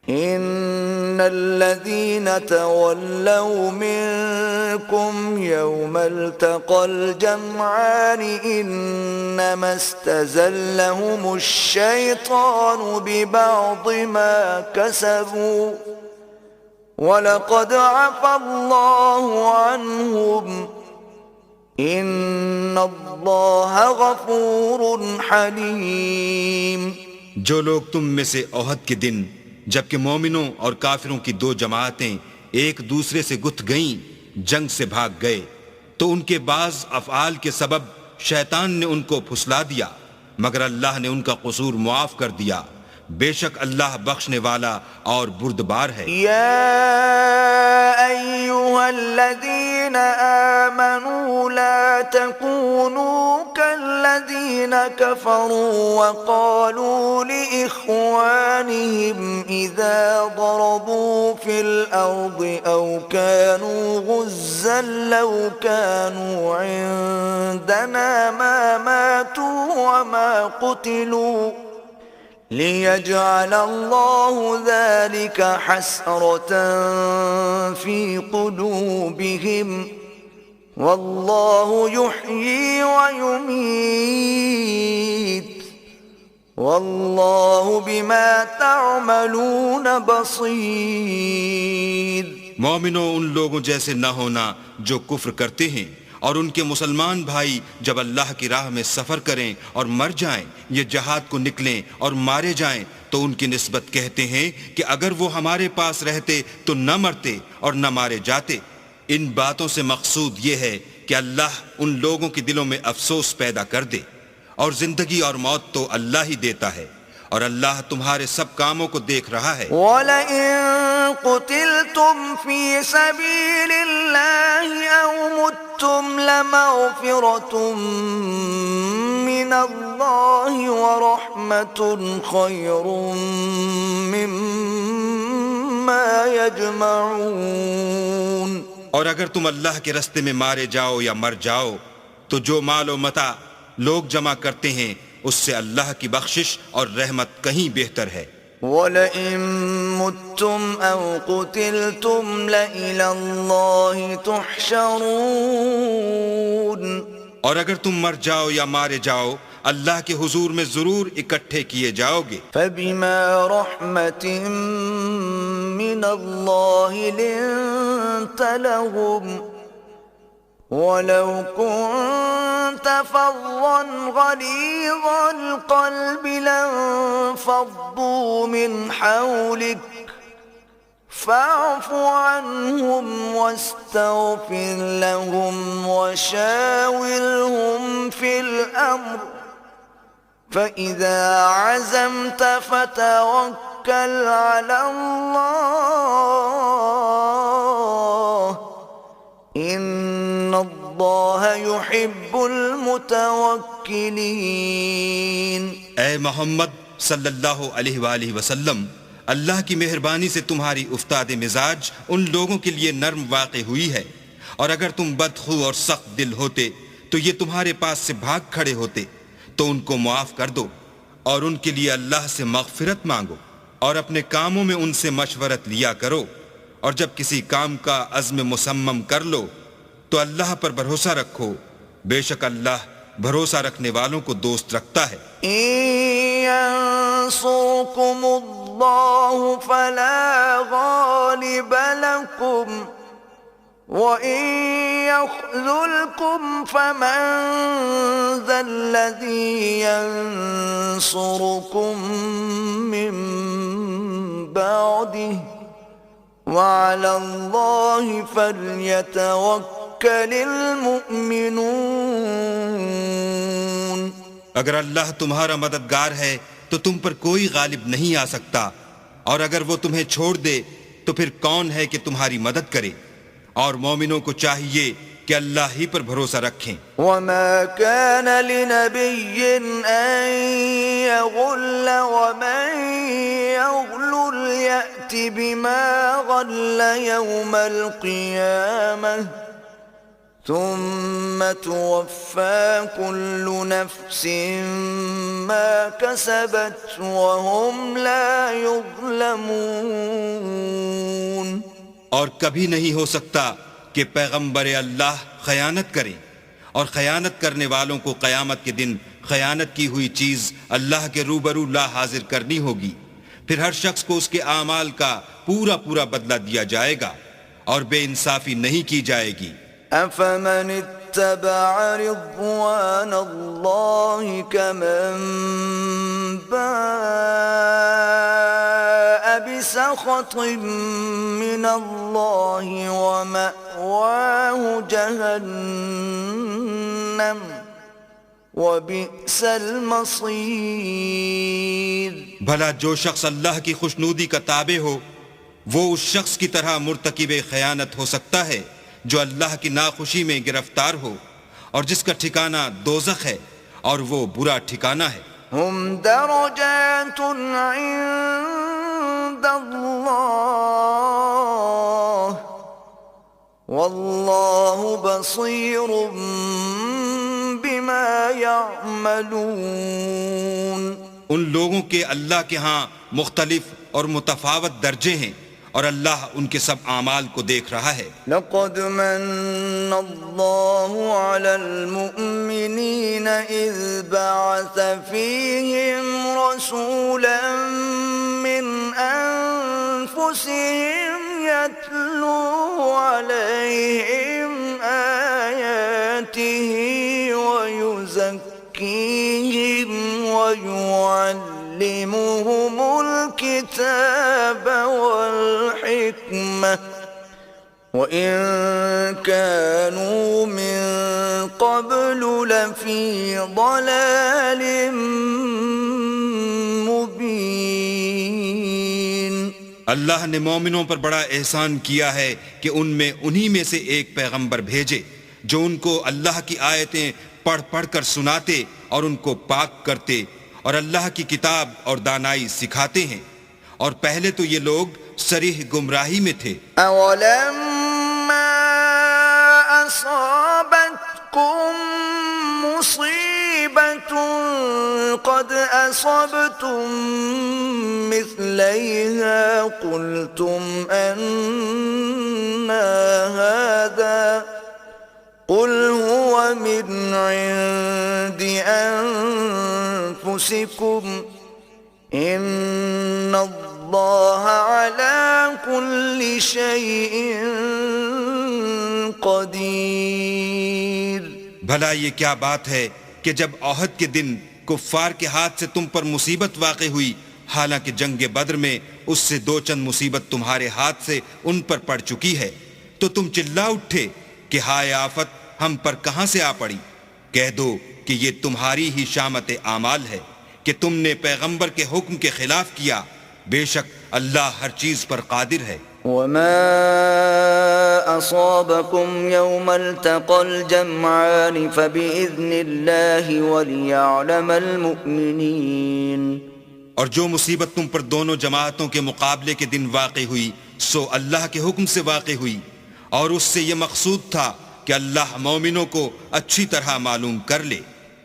ان الذين تولوا منكم يوم التقى الجمعان انما استزلهم الشيطان ببعض ما كسبوا ولقد عفى الله عنهم ان اللہ غفور حلیم۔ جو لوگ تم میں سے احد کے دن جبکہ مومنوں اور کافروں کی دو جماعتیں ایک دوسرے سے گتھ گئیں جنگ سے بھاگ گئے تو ان کے بعض افعال کے سبب شیطان نے ان کو پھسلا دیا، مگر اللہ نے ان کا قصور معاف کر دیا، بے شک اللہ بخشنے والا اور بردبار ہے۔ یا ایھا الذین آمنوا لا تکونوا کالذین کفروا وقالوا لإخوانهم اذا ضربوا في الارض او كانوا غزا لو كانوا عندنا ما ماتوا وما قتلوا ليجعل الله ذلك حسرة في قلوبهم والله يحيي ويميت والله بما تعملون بصير۔ مومنوں ان لوگوں جیسے نہ ہونا جو کفر کرتے ہیں اور ان کے مسلمان بھائی جب اللہ کی راہ میں سفر کریں اور مر جائیں یا جہاد کو نکلیں اور مارے جائیں تو ان کی نسبت کہتے ہیں کہ اگر وہ ہمارے پاس رہتے تو نہ مرتے اور نہ مارے جاتے۔ ان باتوں سے مقصود یہ ہے کہ اللہ ان لوگوں کے دلوں میں افسوس پیدا کر دے، اور زندگی اور موت تو اللہ ہی دیتا ہے، اور اللہ تمہارے سب کاموں کو دیکھ رہا ہے. وَلَئِن قُتِلْتُمْ فِي سَبِيلِ اللَّهِ أَوْ مُتُّمْ لَمَغْفِرَةٌ مِّنَ اللَّهِ وَرَحْمَةٌ خَيْرٌ مِّمَّا يَجْمَعُونَ. اور اگر تم اللہ کے رستے میں مارے جاؤ یا مر جاؤ تو جو مال و متاع لوگ جمع کرتے ہیں اس سے اللہ کی بخشش اور رحمت کہیں بہتر ہے. وَلَئِن مُتُّمْ أَوْ قُتِلْتُمْ لَإِلَى اللَّهِ تُحْشَرُونَ. اور اگر تم مر جاؤ یا مارے جاؤ اللہ کے حضور میں ضرور اکٹھے کیے جاؤ گے. فَبِمَا رَحْمَةٍ مِّنَ اللَّهِ لِنتَ لَهُمْ وَلَوْ كُنتَ فَظًّا غَلِيظَ الْقَلْبِ لَانفَضُّوا مِنْ حَوْلِكَ فَاعْفُ عَنْهُمْ وَاسْتَغْفِرْ لَهُمْ وَشَاوِرْهُمْ فِي الْأَمْرِ فَإِذَا عَزَمْتَ فَتَوَكَّلْ عَلَى اللَّهِ إِنَّ اللَّهَ يُحِبُّ الْمُتَوَكِّلِينَ. اے محمد صلی اللہ علیہ وآلہ وسلم، اللہ کی مہربانی سے تمہاری افتاد مزاج ان لوگوں کے لیے نرم واقع ہوئی ہے، اور اگر تم بدخو اور سخت دل ہوتے تو یہ تمہارے پاس سے بھاگ کھڑے ہوتے. تو ان کو معاف کر دو اور ان کے لیے اللہ سے مغفرت مانگو، اور اپنے کاموں میں ان سے مشورت لیا کرو، اور جب کسی کام کا عزم مصمم کر لو تو اللہ پر بھروسہ رکھو، بے شک اللہ بھروسہ رکھنے والوں کو دوست رکھتا ہے. إِن يَنصُرْكُمُ اللَّهُ فَلَا غَالِبَ لَكُمْ وَإِن يَخْذُلْكُمْ فَمَن ذَا الَّذِي يَنصُرُكُم مِّن بَعْدِهِ وَعَلَى اللَّهِ فَلْيَتَوَكَّلِ الْمُؤْمِنُونَ. اگر اللہ تمہارا مددگار ہے تو تم پر کوئی غالب نہیں آ سکتا، اور اگر وہ تمہیں چھوڑ دے تو پھر کون ہے کہ تمہاری مدد کرے؟ اور مومنوں کو چاہیے کہ اللہ ہی پر بھروسہ رکھیں. وَمَا كَانَ لِنَبِيٍّ أَن يَغُلَّ وَمَن يَغْلُلْ يَأْتِ بِمَا غَلَّ يَوْمَ الْقِيَامَةِ ثُمَّ تُوَفَّى كُلُّ نَفْسٍ مَا كَسَبَتْ وَهُمْ لَا يُظْلَمُونَ. اور کبھی نہیں ہو سکتا کہ پیغمبر اللہ خیانت کریں، اور خیانت کرنے والوں کو قیامت کے دن خیانت کی ہوئی چیز اللہ کے روبرو لا حاضر کرنی ہوگی. پھر ہر شخص کو اس کے اعمال کا پورا پورا بدلہ دیا جائے گا، اور بے انصافی نہیں کی جائے گی. أَفَمَنِ اتَّبَعَ رِضْوَانَ اللَّهِ كَمَن بَاءَ بِسَخَطٍ مِّنَ اللَّهِ وَمَأْوَاهُ جَهَنَّمُ وَبِئْسَ الْمَصِيرُ. بھلا جو شخص اللہ کی خوشنودی کا تابع ہو وہ اس شخص کی طرح مرتکب خیانت ہو سکتا ہے جو اللہ کی ناخوشی میں گرفتار ہو، اور جس کا ٹھکانہ دوزخ ہے، اور وہ برا ٹھکانہ ہے. هم درجات عند الله والله بصير بما يعملون. ان لوگوں کے اللہ کے ہاں مختلف اور متفاوت درجے ہیں، اور اللہ ان کے سب اعمال کو دیکھ رہا ہے. لقد من الله على المؤمنين إذ بعث فيهم رسولا من أنفسهم يتلو عليهم آياته ويزكيهم ويعلمهم الكتاب والحكمة وإن كانوا من قبل لفي ضلال مبين. اللہ نے مومنوں پر بڑا احسان کیا ہے کہ ان میں انہی میں سے ایک پیغمبر بھیجے جو ان کو اللہ کی آیتیں پڑھ پڑھ کر سناتے اور ان کو پاک کرتے اور اللہ کی کتاب اور دانائی سکھاتے ہیں، اور پہلے تو یہ لوگ صریح گمراہی میں تھے۔ أَوَلَمَّا أَصَابَتْكُم مُّصِيبَةٌ قَدْ أَصَبْتُم مِّثْلَيْهَا قُلْتُمْ أَنَّىٰ هَٰذَا قُلْ هُوَ مِنْ عِندِ أَنفُسِكُمْ إِنَّ اللَّهَ عَلَىٰ كُلِّ شَيْءٍ قَدِيرٌ۔ بھلا یہ کیا بات ہے کہ جب احد کے دن کفار کے ہاتھ سے تم پر مصیبت واقع ہوئی، حالانکہ جنگ بدر میں اس سے دو چند مصیبت تمہارے ہاتھ سے ان پر پڑ چکی ہے، تو تم چلا اٹھے کہ ہائے آفت ہم پر کہاں سے آ پڑی؟ کہہ دو کہ یہ تمہاری ہی شامت اعمال ہے کہ تم نے پیغمبر کے حکم کے خلاف کیا، بے شک اللہ ہر چیز پر قادر ہے۔ وما أصابكم يوم التقى الجمعان فبإذن الله وليعلم المؤمنين۔ اور جو مصیبت تم پر دونوں جماعتوں کے مقابلے کے دن واقع ہوئی سو اللہ کے حکم سے واقع ہوئی، اور اس سے یہ مقصود تھا کہ اللہ مومنوں کو اچھی طرح معلوم کر لے۔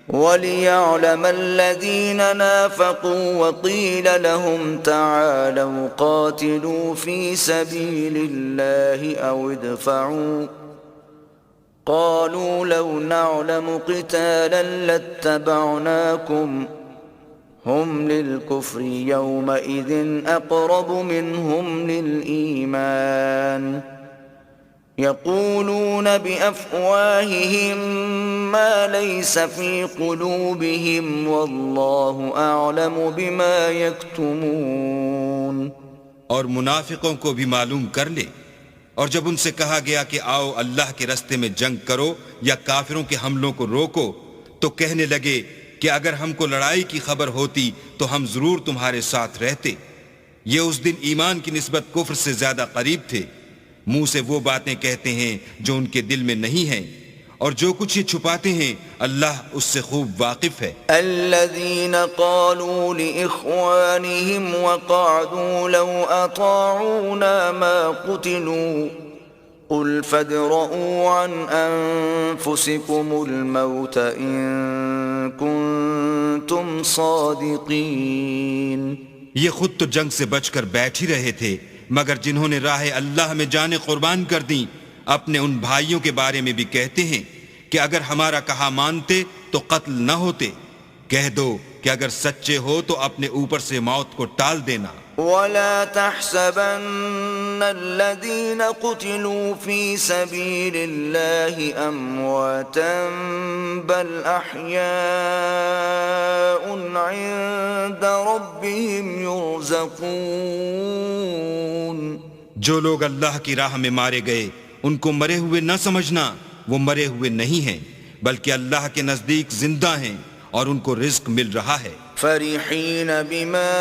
وَلِيَعْلَمَ الَّذِينَ نَافَقُوا وَقِيلَ لَهُمْ تَعَالَوْا قَاتِلُوا فِي سَبِيلِ اللَّهِ أَوْ ادْفَعُوا قَالُوا لَوْ نَعْلَمُ قِتَالًا لَاتَّبَعْنَاكُمْ هُمْ لِلْكُفْرِ يَوْمَئِذٍ أَقْرَبُ مِنْهُمْ لِلْإِيمَانِ يقولون بأفواههم ما ليس في قلوبهم والله أعلم بما يكتمون۔ اور منافقوں کو بھی معلوم کر لے، اور جب ان سے کہا گیا کہ آؤ اللہ کے رستے میں جنگ کرو یا کافروں کے حملوں کو روکو، تو کہنے لگے کہ اگر ہم کو لڑائی کی خبر ہوتی تو ہم ضرور تمہارے ساتھ رہتے۔ یہ اس دن ایمان کی نسبت کفر سے زیادہ قریب تھے، منہ سے وہ باتیں کہتے ہیں جو ان کے دل میں نہیں ہیں، اور جو کچھ یہ چھپاتے ہیں اللہ اس سے خوب واقف ہے۔ الذين قالوا لإخوانهم وقعدوا لو أطاعونا ما قتلوا قل فادرءوا عن أنفسكم الموت إن كنتم صادقين۔ یہ خود تو جنگ سے بچ کر بیٹھ ہی رہے تھے، مگر جنہوں نے راہ اللہ میں جانیں قربان کر دیں اپنے ان بھائیوں کے بارے میں بھی کہتے ہیں کہ اگر ہمارا کہا مانتے تو قتل نہ ہوتے۔ کہہ دو کہ اگر سچے ہو تو اپنے اوپر سے موت کو ٹال دینا۔ ولا تحسبن الذين قتلوا في سبيل الله أمواتا بل أحياء عند ربهم يرزقون۔ جو لوگ اللہ کی راہ میں مارے گئے ان کو مرے ہوئے نہ سمجھنا، وہ مرے ہوئے نہیں ہیں بلکہ اللہ کے نزدیک زندہ ہیں اور ان کو رزق مل رہا ہے۔ فرحين بما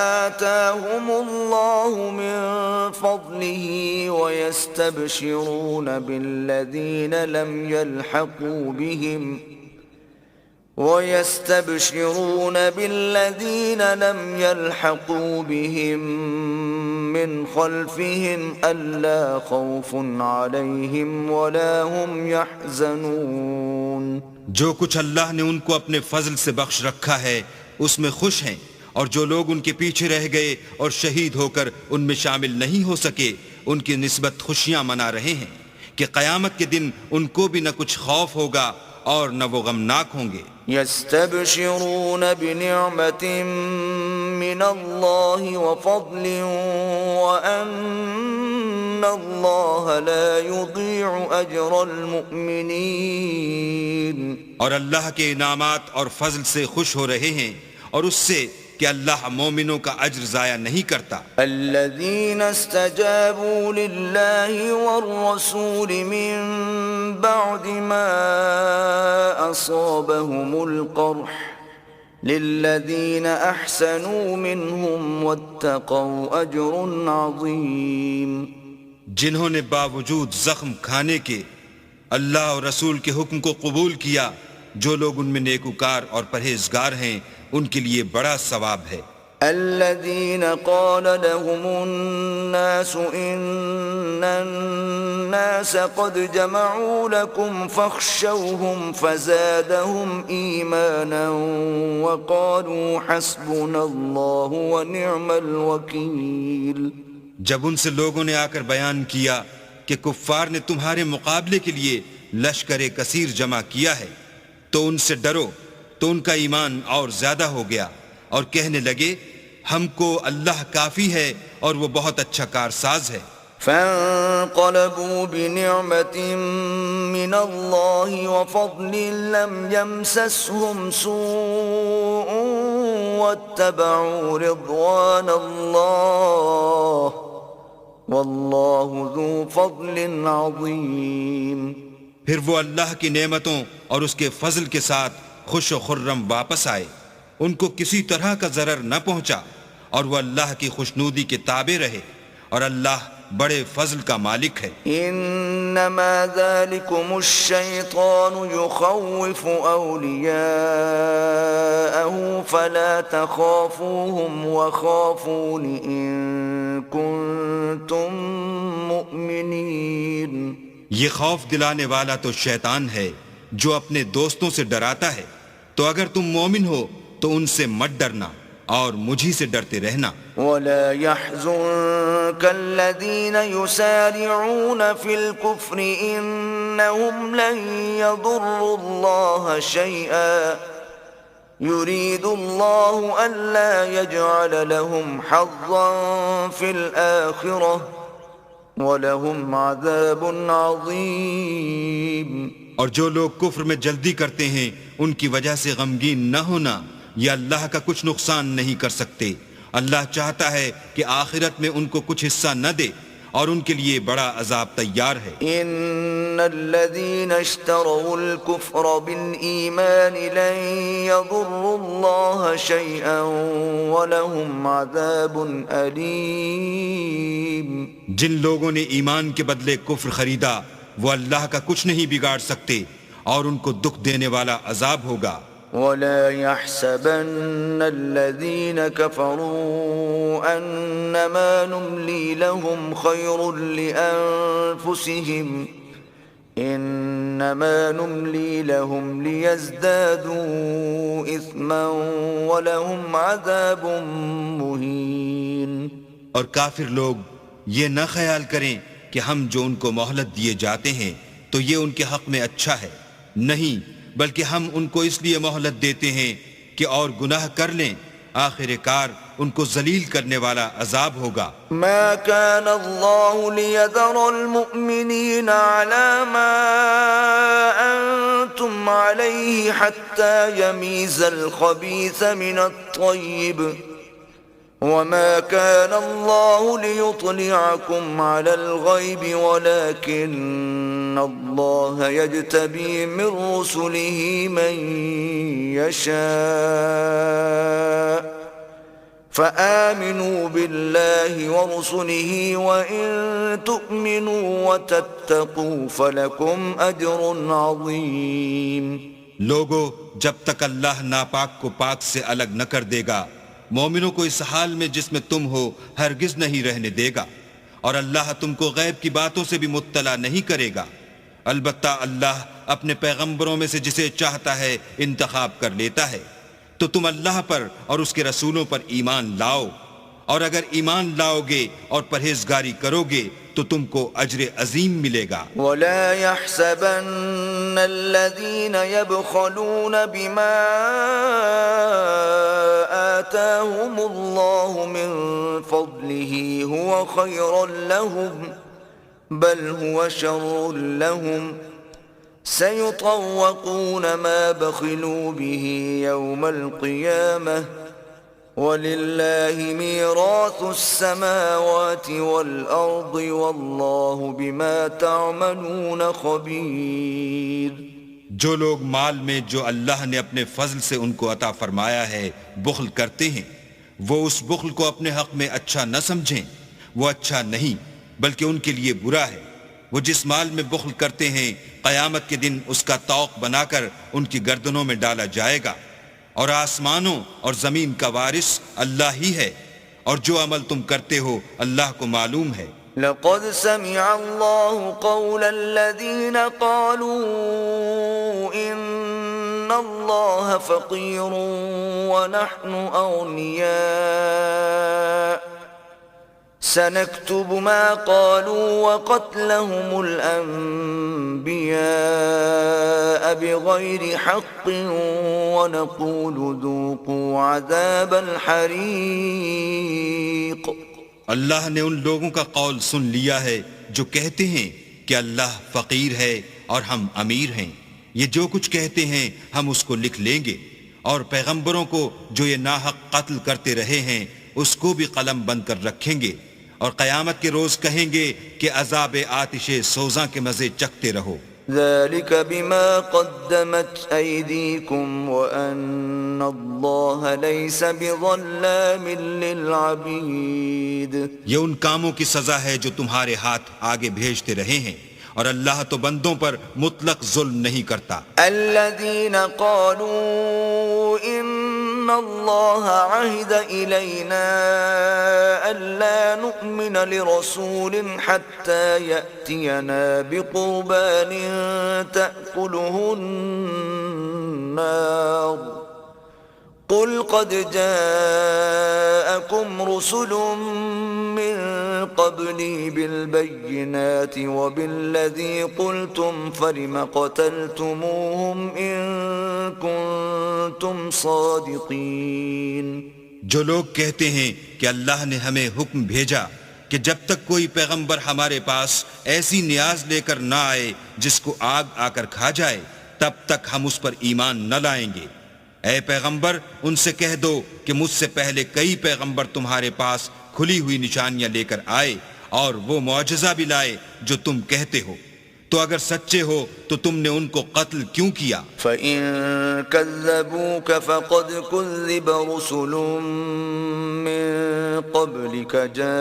آتاهم الله من فضله ويستبشرون بالذين لم يلحقوا بهم من خلفهم ألا خوف عليهم ولا هم يحزنون۔ جو کچھ اللہ نے ان کو اپنے فضل سے بخش رکھا ہے اس میں خوش ہیں، اور جو لوگ ان کے پیچھے رہ گئے اور شہید ہو کر ان میں شامل نہیں ہو سکے ان کی نسبت خوشیاں منا رہے ہیں کہ قیامت کے دن ان کو بھی نہ کچھ خوف ہوگا اور نہ وہ غمناک ہوں گے۔ يستبشرون بنعمة من الله وفضل وأن الله لا يضيع أجر المؤمنين۔ اور اللہ کے انعامات اور فضل سے خوش ہو رہے ہیں اور اس سے کہ اللہ مومنوں کا اجر ضائع نہیں کرتا۔ الذين استجابوا لله والرسول من بعد ما أصابهم القرح للذين أحسنوا منهم واتقوا أجر عظيم. جنہوں نے باوجود زخم کھانے کے اللہ اور رسول کے حکم کو قبول کیا، جو لوگ ان میں نیکوکار اور پرہیزگار ہیں ان کے لیے بڑا ثواب ہے. الذين قال لهم الناس إن الناس قد جمعوا لكم فاخشوهم فزادهم إيمانا وقالوا حسبنا الله ونعم الوكيل. جب ان سے لوگوں نے آ کر بیان کیا کہ کفار نے تمہارے مقابلے کے لیے لشکر کثیر جمع کیا ہے تو ان سے ڈرو، تو ان کا ایمان اور زیادہ ہو گیا اور کہنے لگے ہم کو اللہ کافی ہے اور وہ بہت اچھا کارساز ہے. فانقلبوا بنعمة من الله وفضل لم يمسسهم سوء واتبعوا رضوان الله والله ذو فضل عظيم. پھر وہ اللہ کی نعمتوں اور اس کے فضل کے ساتھ خوش و خرم واپس آئے، ان کو کسی طرح کا ضرر نہ پہنچا اور وہ اللہ کی خوشنودی کے تابع رہے، اور اللہ بڑے فضل کا مالک ہے. انما ذلكم الشیطان یخوف اولیاءه فلا تخافوهم وخافون ان کنتم مؤمنین. یہ خوف دلانے والا تو شیطان ہے جو اپنے دوستوں سے ڈراتا ہے، تو اگر تم مومن ہو تو ان سے مت ڈرنا اور مجھی سے ڈرتے رہنا. ولا يحزنك الذين يسارعون في الكفر إنهم لن يضروا الله شيئا يريد الله ألا يجعل لهم حظا في الآخرة وَلَهُمْ عَذَابٌ عَظِيمٌ. اور جو لوگ کفر میں جلدی کرتے ہیں ان کی وجہ سے غمگین نہ ہونا، یہ اللہ کا کچھ نقصان نہیں کر سکتے. اللہ چاہتا ہے کہ آخرت میں ان کو کچھ حصہ نہ دے اور ان کے لیے بڑا عذاب تیار ہے. ان الذين اشتروا الكفر بالإيمان لن يضروا الله شيئا ولهم عذاب أليم. جن لوگوں نے ایمان کے بدلے کفر خریدا وہ اللہ کا کچھ نہیں بگاڑ سکتے اور ان کو دکھ دینے والا عذاب ہوگا. ولا يحسبن الذين كفروا أنما نملي لهم خير لأنفسهم إنما نملي لهم ليزدادوا إثما ولهم عذاب مهين. اور کافر لوگ یہ نہ خیال کریں کہ ہم جو ان کو مہلت دیے جاتے ہیں تو یہ ان کے حق میں اچھا ہے، نہیں، بلکہ ہم ان کو اس لیے مہلت دیتے ہیں کہ اور گناہ کر لیں، آخر کار ان کو ذلیل کرنے والا عذاب ہوگا. ما كان الله ليذر المؤمنين على ما أنتم عليه حتى يميز الخبيث من الطيب وما كان الله ليطلعكم على الغيب ولكن الله يجتبي من رسله من يشاء فآمنوا بالله ورسله وإن تؤمنوا وتتقوا فلكم أجر عظيم. لوگو، جب تک اللہ ناپاک کو پاک سے الگ نہ کر دے گا مومنوں کو اس حال میں جس میں تم ہو ہرگز نہیں رہنے دے گا، اور اللہ تم کو غیب کی باتوں سے بھی مطلع نہیں کرے گا. البتہ اللہ اپنے پیغمبروں میں سے جسے چاہتا ہے انتخاب کر لیتا ہے. تو تم اللہ پر اور اس کے رسولوں پر ایمان لاؤ، اور اگر ایمان لاؤ گے اور پرہیزگاری کرو گے تو تم کو اجر عظیم ملے گا. ولا يحسبن الذين يبخلون بما آتاهم الله من فضله هو خيرا لهم بل هو شر لهم سيطوقون ما بخلوا به يوم القيامة وَلِلَّهِ مِيرَاثُ السَّمَاوَاتِ وَالْأَرْضِ وَاللَّهُ بِمَا تَعْمَلُونَ خَبِيرٌ. جو لوگ مال میں جو اللہ نے اپنے فضل سے ان کو عطا فرمایا ہے بخل کرتے ہیں، وہ اس بخل کو اپنے حق میں اچھا نہ سمجھیں، وہ اچھا نہیں بلکہ ان کے لیے برا ہے۔ وہ جس مال میں بخل کرتے ہیں قیامت کے دن اس کا طوق بنا کر ان کی گردنوں میں ڈالا جائے گا، اور آسمانوں اور زمین کا وارث اللہ ہی ہے، اور جو عمل تم کرتے ہو اللہ کو معلوم ہے۔ لقد سمع الله قول الذين قالوا إن الله فقير ونحن أغنياء سنكتب ما قالوا وقتلهم الأنبياء بغير حق ونقول ذوقوا عذاب الحريق۔ اللہ نے ان لوگوں کا قول سن لیا ہے جو کہتے ہیں کہ اللہ فقیر ہے اور ہم امیر ہیں، یہ جو کچھ کہتے ہیں ہم اس کو لکھ لیں گے، اور پیغمبروں کو جو یہ ناحق قتل کرتے رہے ہیں اس کو بھی قلم بند کر رکھیں گے، اور قیامت کے روز کہیں گے کہ عذاب آتش سوزاں کے مزے چکھتے رہو۔ ذلك بما قدمت أيديكم وأن الله ليس بظلام للعبيد۔ یہ ان کاموں کی سزا ہے جو تمہارے ہاتھ آگے بھیجتے رہے ہیں، اور اللہ تو بندوں پر مطلق ظلم نہیں کرتا۔ الذين قالوا إن الله عهد إلينا ألا نؤمن لرسول حتى يأتينا بقربان تأكله النار قل قد جاءكم رسل من قبلي بالبينات وبالذي قلتم فلم قتلتموهم إن كنتم صادقين۔ جو لوگ کہتے ہیں کہ اللہ نے ہمیں حکم بھیجا کہ جب تک کوئی پیغمبر ہمارے پاس ایسی نیاز لے کر نہ آئے جس کو آگ آ کر کھا جائے تب تک ہم اس پر ایمان نہ لائیں گے۔ اے پیغمبر ان سے کہہ دو کہ مجھ سے پہلے کئی پیغمبر تمہارے پاس کھلی ہوئی نشانیاں لے کر آئے اور وہ معجزہ بھی لائے جو تم کہتے ہو، تو اگر سچے ہو تو تم نے ان کو قتل کیوں کیا؟ فَإِن كَذَّبُوكَ فَقَدْ كُذِّبَ رُسُلٌ مِّن قَبْلِكَ جَاءُوا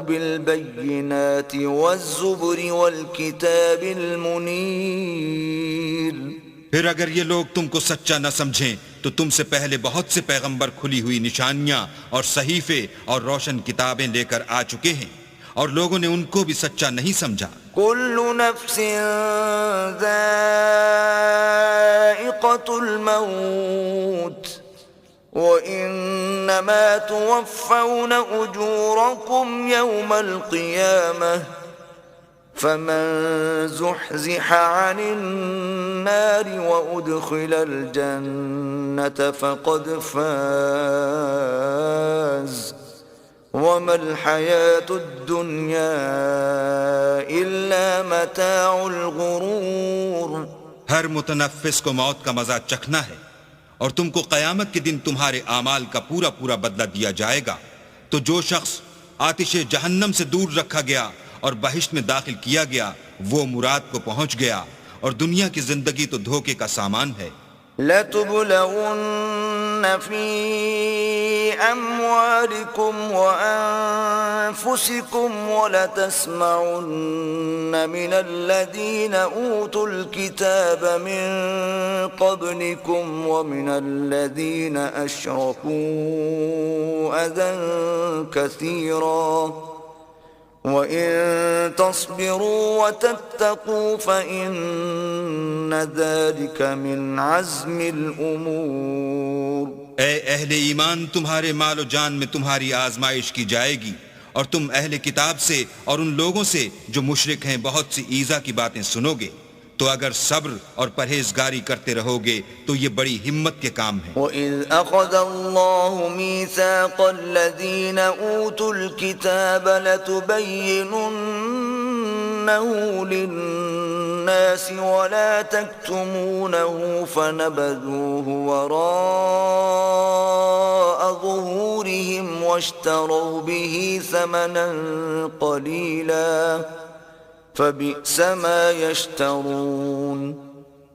بِالْبَيِّنَاتِ وَالزُّبُرِ وَالْكِتَابِ الْمُنِيرِ۔ پھر اگر یہ لوگ تم کو سچا نہ سمجھیں تو تم سے پہلے بہت سے پیغمبر کھلی ہوئی نشانیاں اور صحیفے اور روشن کتابیں لے کر آ چکے ہیں، اور لوگوں نے ان کو بھی سچا نہیں سمجھا۔ كل نفس ذائقة الموت وإنما توفون أجوركم يوم القيامة فمن زحزح عن النار وأدخل الجنة فقد فاز وما الحياة الدنيا إلا متاع الغرور۔ ہر متنفس کو موت کا مزہ چکھنا ہے، اور تم کو قیامت کے دن تمہارے اعمال کا پورا پورا بدلہ دیا جائے گا۔ تو جو شخص آتش جہنم سے دور رکھا گیا اور بہشت میں داخل کیا گیا وہ مراد کو پہنچ گیا، اور دنیا کی زندگی تو دھوکے کا سامان ہے۔ لَتُبْلَوُنَّ فِي أَمْوَالِكُمْ وَأَنفُسِكُمْ وَلَتَسْمَعُنَّ مِنَ الَّذِينَ أُوتُوا الْكِتَابَ مِنْ قَبْلِكُمْ وَمِنَ الَّذِينَ أَشْرَكُوا أَذًى كَثِيرًا وَإِن تَصْبِرُوا وَتَتَّقُوا فَإِنَّ ذَلِكَ مِنْ عَزْمِ الْأُمُورِ۔ اے اہل ایمان، تمہارے مال و جان میں تمہاری آزمائش کی جائے گی، اور تم اہل کتاب سے اور ان لوگوں سے جو مشرک ہیں بہت سی ایذا کی باتیں سنو گے، تو اگر صبر اور پرہیزگاری کرتے رہو گے تو یہ بڑی ہمت کے کام ہے۔ وَإِذْ أَخَذَ اللَّهُ مِيثَاقَ الَّذِينَ أُوتُوا الْكِتَابَ لَتُبَيِّنُنَّهُ لِلنَّاسِ وَلَا تَكْتُمُونَهُ فَنَبَذُوهُ وَرَاءَ ظُهُورِهِمْ وَاشْتَرَوْا بِهِ ثَمَنًا قَلِيلًا فبئس ما يشترون.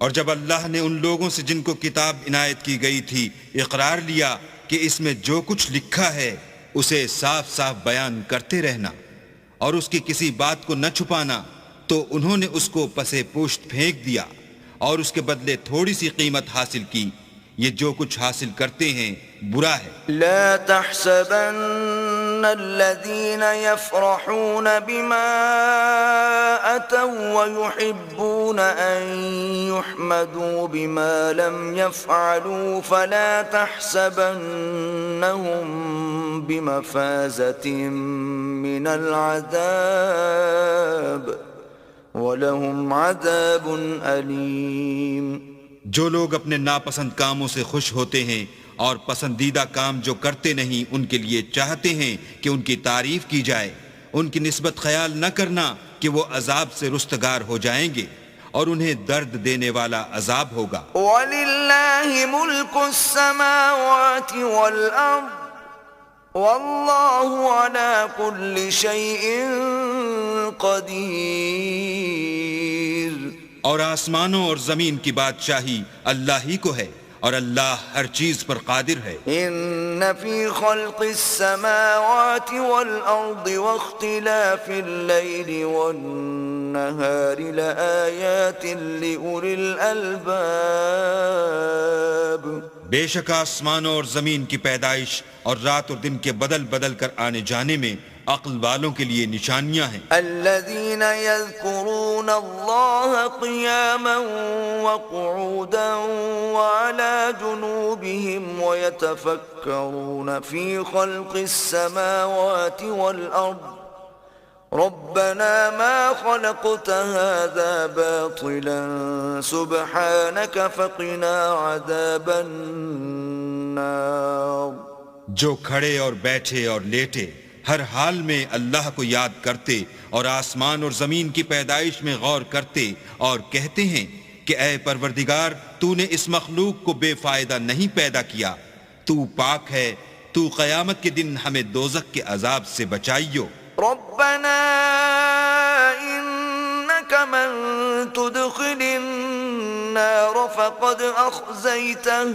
اور جب اللہ نے ان لوگوں سے جن کو کتاب عنایت کی گئی تھی اقرار لیا کہ اس میں جو کچھ لکھا ہے اسے صاف صاف بیان کرتے رہنا اور اس کی کسی بات کو نہ چھپانا، تو انہوں نے اس کو پسے پشت پھینک دیا اور اس کے بدلے تھوڑی سی قیمت حاصل کی. یہ جو کچھ حاصل کرتے ہیں برا ہے. لا تحسبن الذين يفرحون بما أتوا ويحبون أن يحمدوا بما لم يفعلوا فلا تحسبنهم بمفازة من العذاب وَلَهُمْ عَذَابٌ أَلِيمٌ. جو لوگ اپنے ناپسند کاموں سے خوش ہوتے ہیں اور پسندیدہ کام جو کرتے نہیں ان کے لیے چاہتے ہیں کہ ان کی تعریف کی جائے، ان کی نسبت خیال نہ کرنا کہ وہ عذاب سے رستگار ہو جائیں گے اور انہیں درد دینے والا عذاب ہوگا. وَلِلَّهِ مُلْكُ السَّمَاوَاتِ وَالْأَرْضِ وَاللَّهُ عَلَى كُلِّ شَيْءٍ قَدِيرٌ. اور آسمانوں اور زمین کی بادشاہی اللہ ہی کو ہے اور اللہ ہر چیز پر قادر ہے. ان فی خلق السماوات والارض واختلاف الليل والنهار لآیات لأولی الالباب. بے شک آسمانوں اور زمین کی پیدائش اور رات اور دن کے بدل بدل کر آنے جانے میں عقل والوں کے لیے نشانیاں ہیں. الذين يذكرون الله قياما وقعودا وعلى جنوبهم ويتفكرون في خلق السماوات والأرض ربنا ما خلقت هذا باطلا سبحانك فقنا عذاب النار. جو کھڑے اور بیٹھے اور لیٹے ہر حال میں اللہ کو یاد کرتے اور آسمان اور زمین کی پیدائش میں غور کرتے اور کہتے ہیں کہ اے پروردگار تو نے اس مخلوق کو بے فائدہ نہیں پیدا کیا، تو پاک ہے، تو قیامت کے دن ہمیں دوزخ کے عذاب سے بچائیو. ربنا انك من تدخل النار فقد اخزيته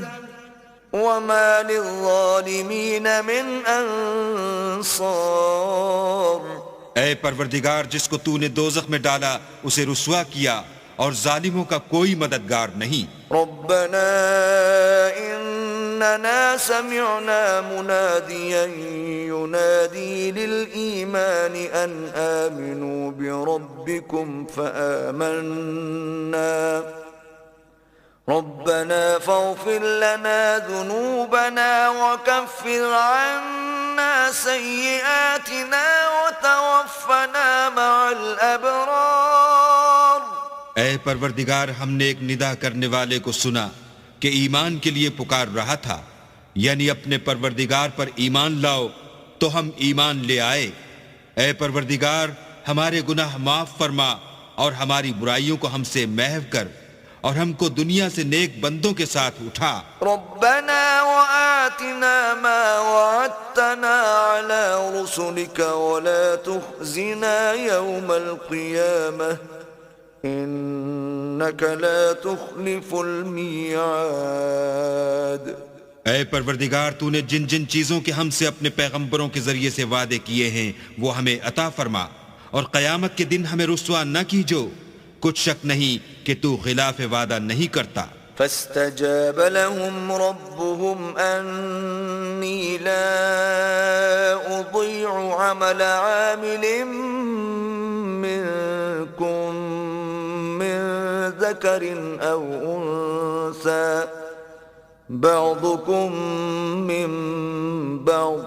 وما للظالمین من انصار. اے پروردگار جس کو تو نے دوزخ میں ڈالا اسے رسوا کیا اور ظالموں کا کوئی مددگار نہیں. ربنا اننا سمعنا منادیا ینادی للایمان ان آمنوا بربکم فآمنا ربنا فاغفر لنا ذنوبنا وكفر عنا سيئاتنا وتوفنا مع الأبرار. اے پروردگار ہم نے ایک ندا کرنے والے کو سنا کہ ایمان کے لیے پکار رہا تھا، یعنی اپنے پروردگار پر ایمان لاؤ، تو ہم ایمان لے آئے. اے پروردگار ہمارے گناہ معاف فرما اور ہماری برائیوں کو ہم سے محو کر اور ہم کو دنیا سے نیک بندوں کے ساتھ اٹھا. ربنا وآتنا ما وعدتنا على رسلك ولا تخزنا يوم القيامة انك لا تخلف الميعاد. اے پروردگار تو نے جن جن چیزوں کے ہم سے اپنے پیغمبروں کے ذریعے سے وعدے کیے ہیں وہ ہمیں عطا فرما اور قیامت کے دن ہمیں رسوا نہ کیجو، کچھ شک نہیں کہ تو خلاف وعدہ نہیں کرتا. فاستجاب لهم ربهم أني لا أضيع عمل عامل منكم من ذكر أو أنثى بعضكم من بعض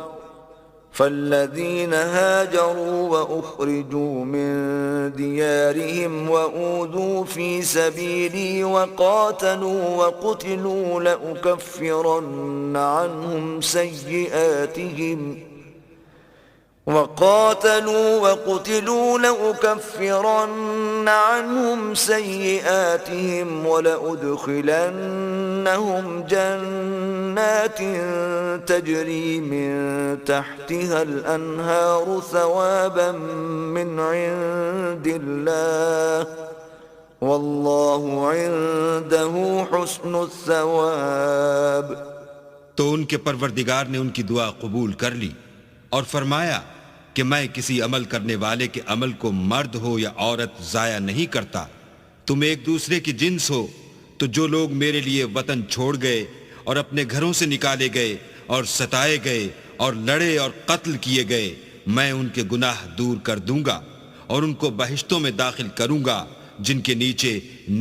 فالذين هاجروا وأخرجوا من ديارهم وأوذوا في سبيلي وقاتلوا لأكفرن عنهم سيئاتهم ولأدخلنهم لنسكننهم جنات تجري من تحتها الأنهار ثوابا من عند الله والله عنده حسن الثواب. تو ان کے پروردگار نے ان کی دعا قبول کر لی اور فرمایا کہ میں کسی عمل کرنے والے کے عمل کو مرد ہو یا عورت ضائع نہیں کرتا. تم ایک دوسرے کی جنس ہو، تو جو لوگ میرے لیے وطن چھوڑ گئے اور اپنے گھروں سے نکالے گئے اور ستائے گئے اور لڑے اور قتل کیے گئے، میں ان کے گناہ دور کر دوں گا اور ان کو بہشتوں میں داخل کروں گا جن کے نیچے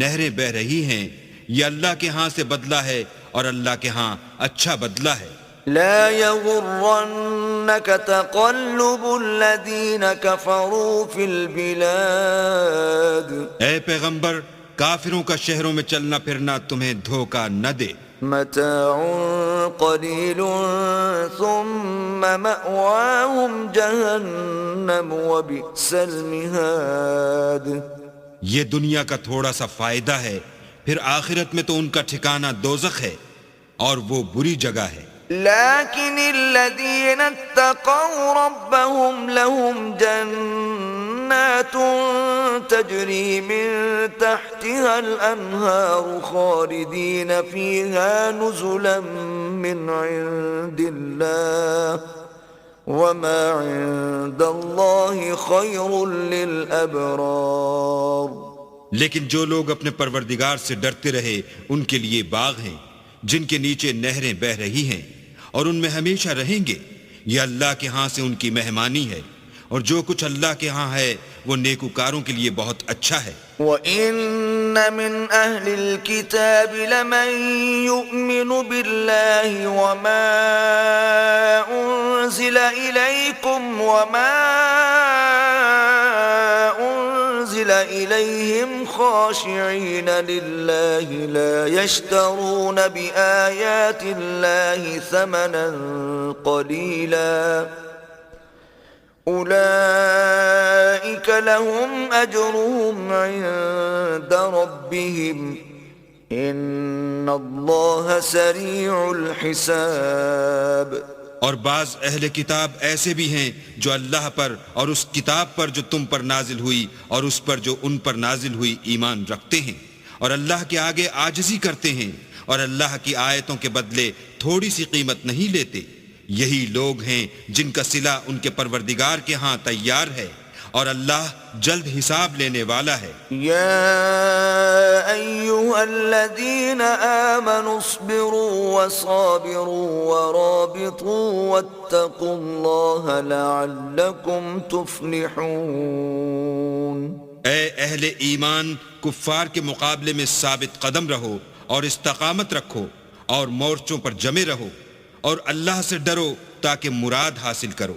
نہریں بہہ رہی ہیں. یہ اللہ کے ہاں سے بدلہ ہے اور اللہ کے ہاں اچھا بدلہ ہے. لا يغرنك تقلب الذين كفروا في البلاد. اے پیغمبر، کافروں کا شہروں میں چلنا پھرنا تمہیں دھوکہ نہ دے. متاع قليل ثم مأواهم جهنم وبئس المهاد. یہ دنیا کا تھوڑا سا فائدہ ہے، پھر آخرت میں تو ان کا ٹھکانہ دوزخ ہے اور وہ بری جگہ ہے. لكن الذين اتقوا ربهم لهم جنات تجري من تحتها الأنهار خالدين فيها نزلا من عند الله وما عند الله خير للأبرار. لیکن جو لوگ اپنے پروردگار سے ڈرتے رہے ان کے لیے باغ ہیں جن کے نیچے نہریں بہہ رہی ہیں اور ان میں ہمیشہ رہیں گے. یہ اللہ کے ہاں سے ان کی مہمانی ہے اور جو کچھ اللہ کے ہاں ہے وہ نیکوکاروں کے لیے بہت اچھا ہے. وَإِنَّ مِنْ أَهْلِ الْكِتَابِ لَمَنْ يُؤْمِنُ بِاللَّهِ وَمَا أُنزِلَ إِلَيْكُمْ وَمَا أُنزِلَ إِلَيْهِمْ خَاشِعِينَ لِلَّهِ لَا يَشْتَرُونَ بِآيَاتِ اللَّهِ ثَمَنًا قَلِيلًا أولئك لهم أجرهم عند ربهم إن الله سريع الحساب. اور بعض اہل کتاب ایسے بھی ہیں جو اللہ پر اور اس کتاب پر جو تم پر نازل ہوئی اور اس پر جو ان پر نازل ہوئی ایمان رکھتے ہیں اور اللہ کے آگے عاجزی کرتے ہیں اور اللہ کی آیتوں کے بدلے تھوڑی سی قیمت نہیں لیتے. یہی لوگ ہیں جن کا صلہ ان کے پروردگار کے ہاں تیار ہے اور اللہ جلد حساب لینے والا ہے. یا ایھا الذین آمنوا اصبروا وصابروا ورابطوا واتقوا اللہ لعلکم تفلحون. اے اہل ایمان، کفار کے مقابلے میں ثابت قدم رہو اور استقامت رکھو اور مورچوں پر جمے رہو اور اللہ سے ڈرو تاکہ مراد حاصل کرو.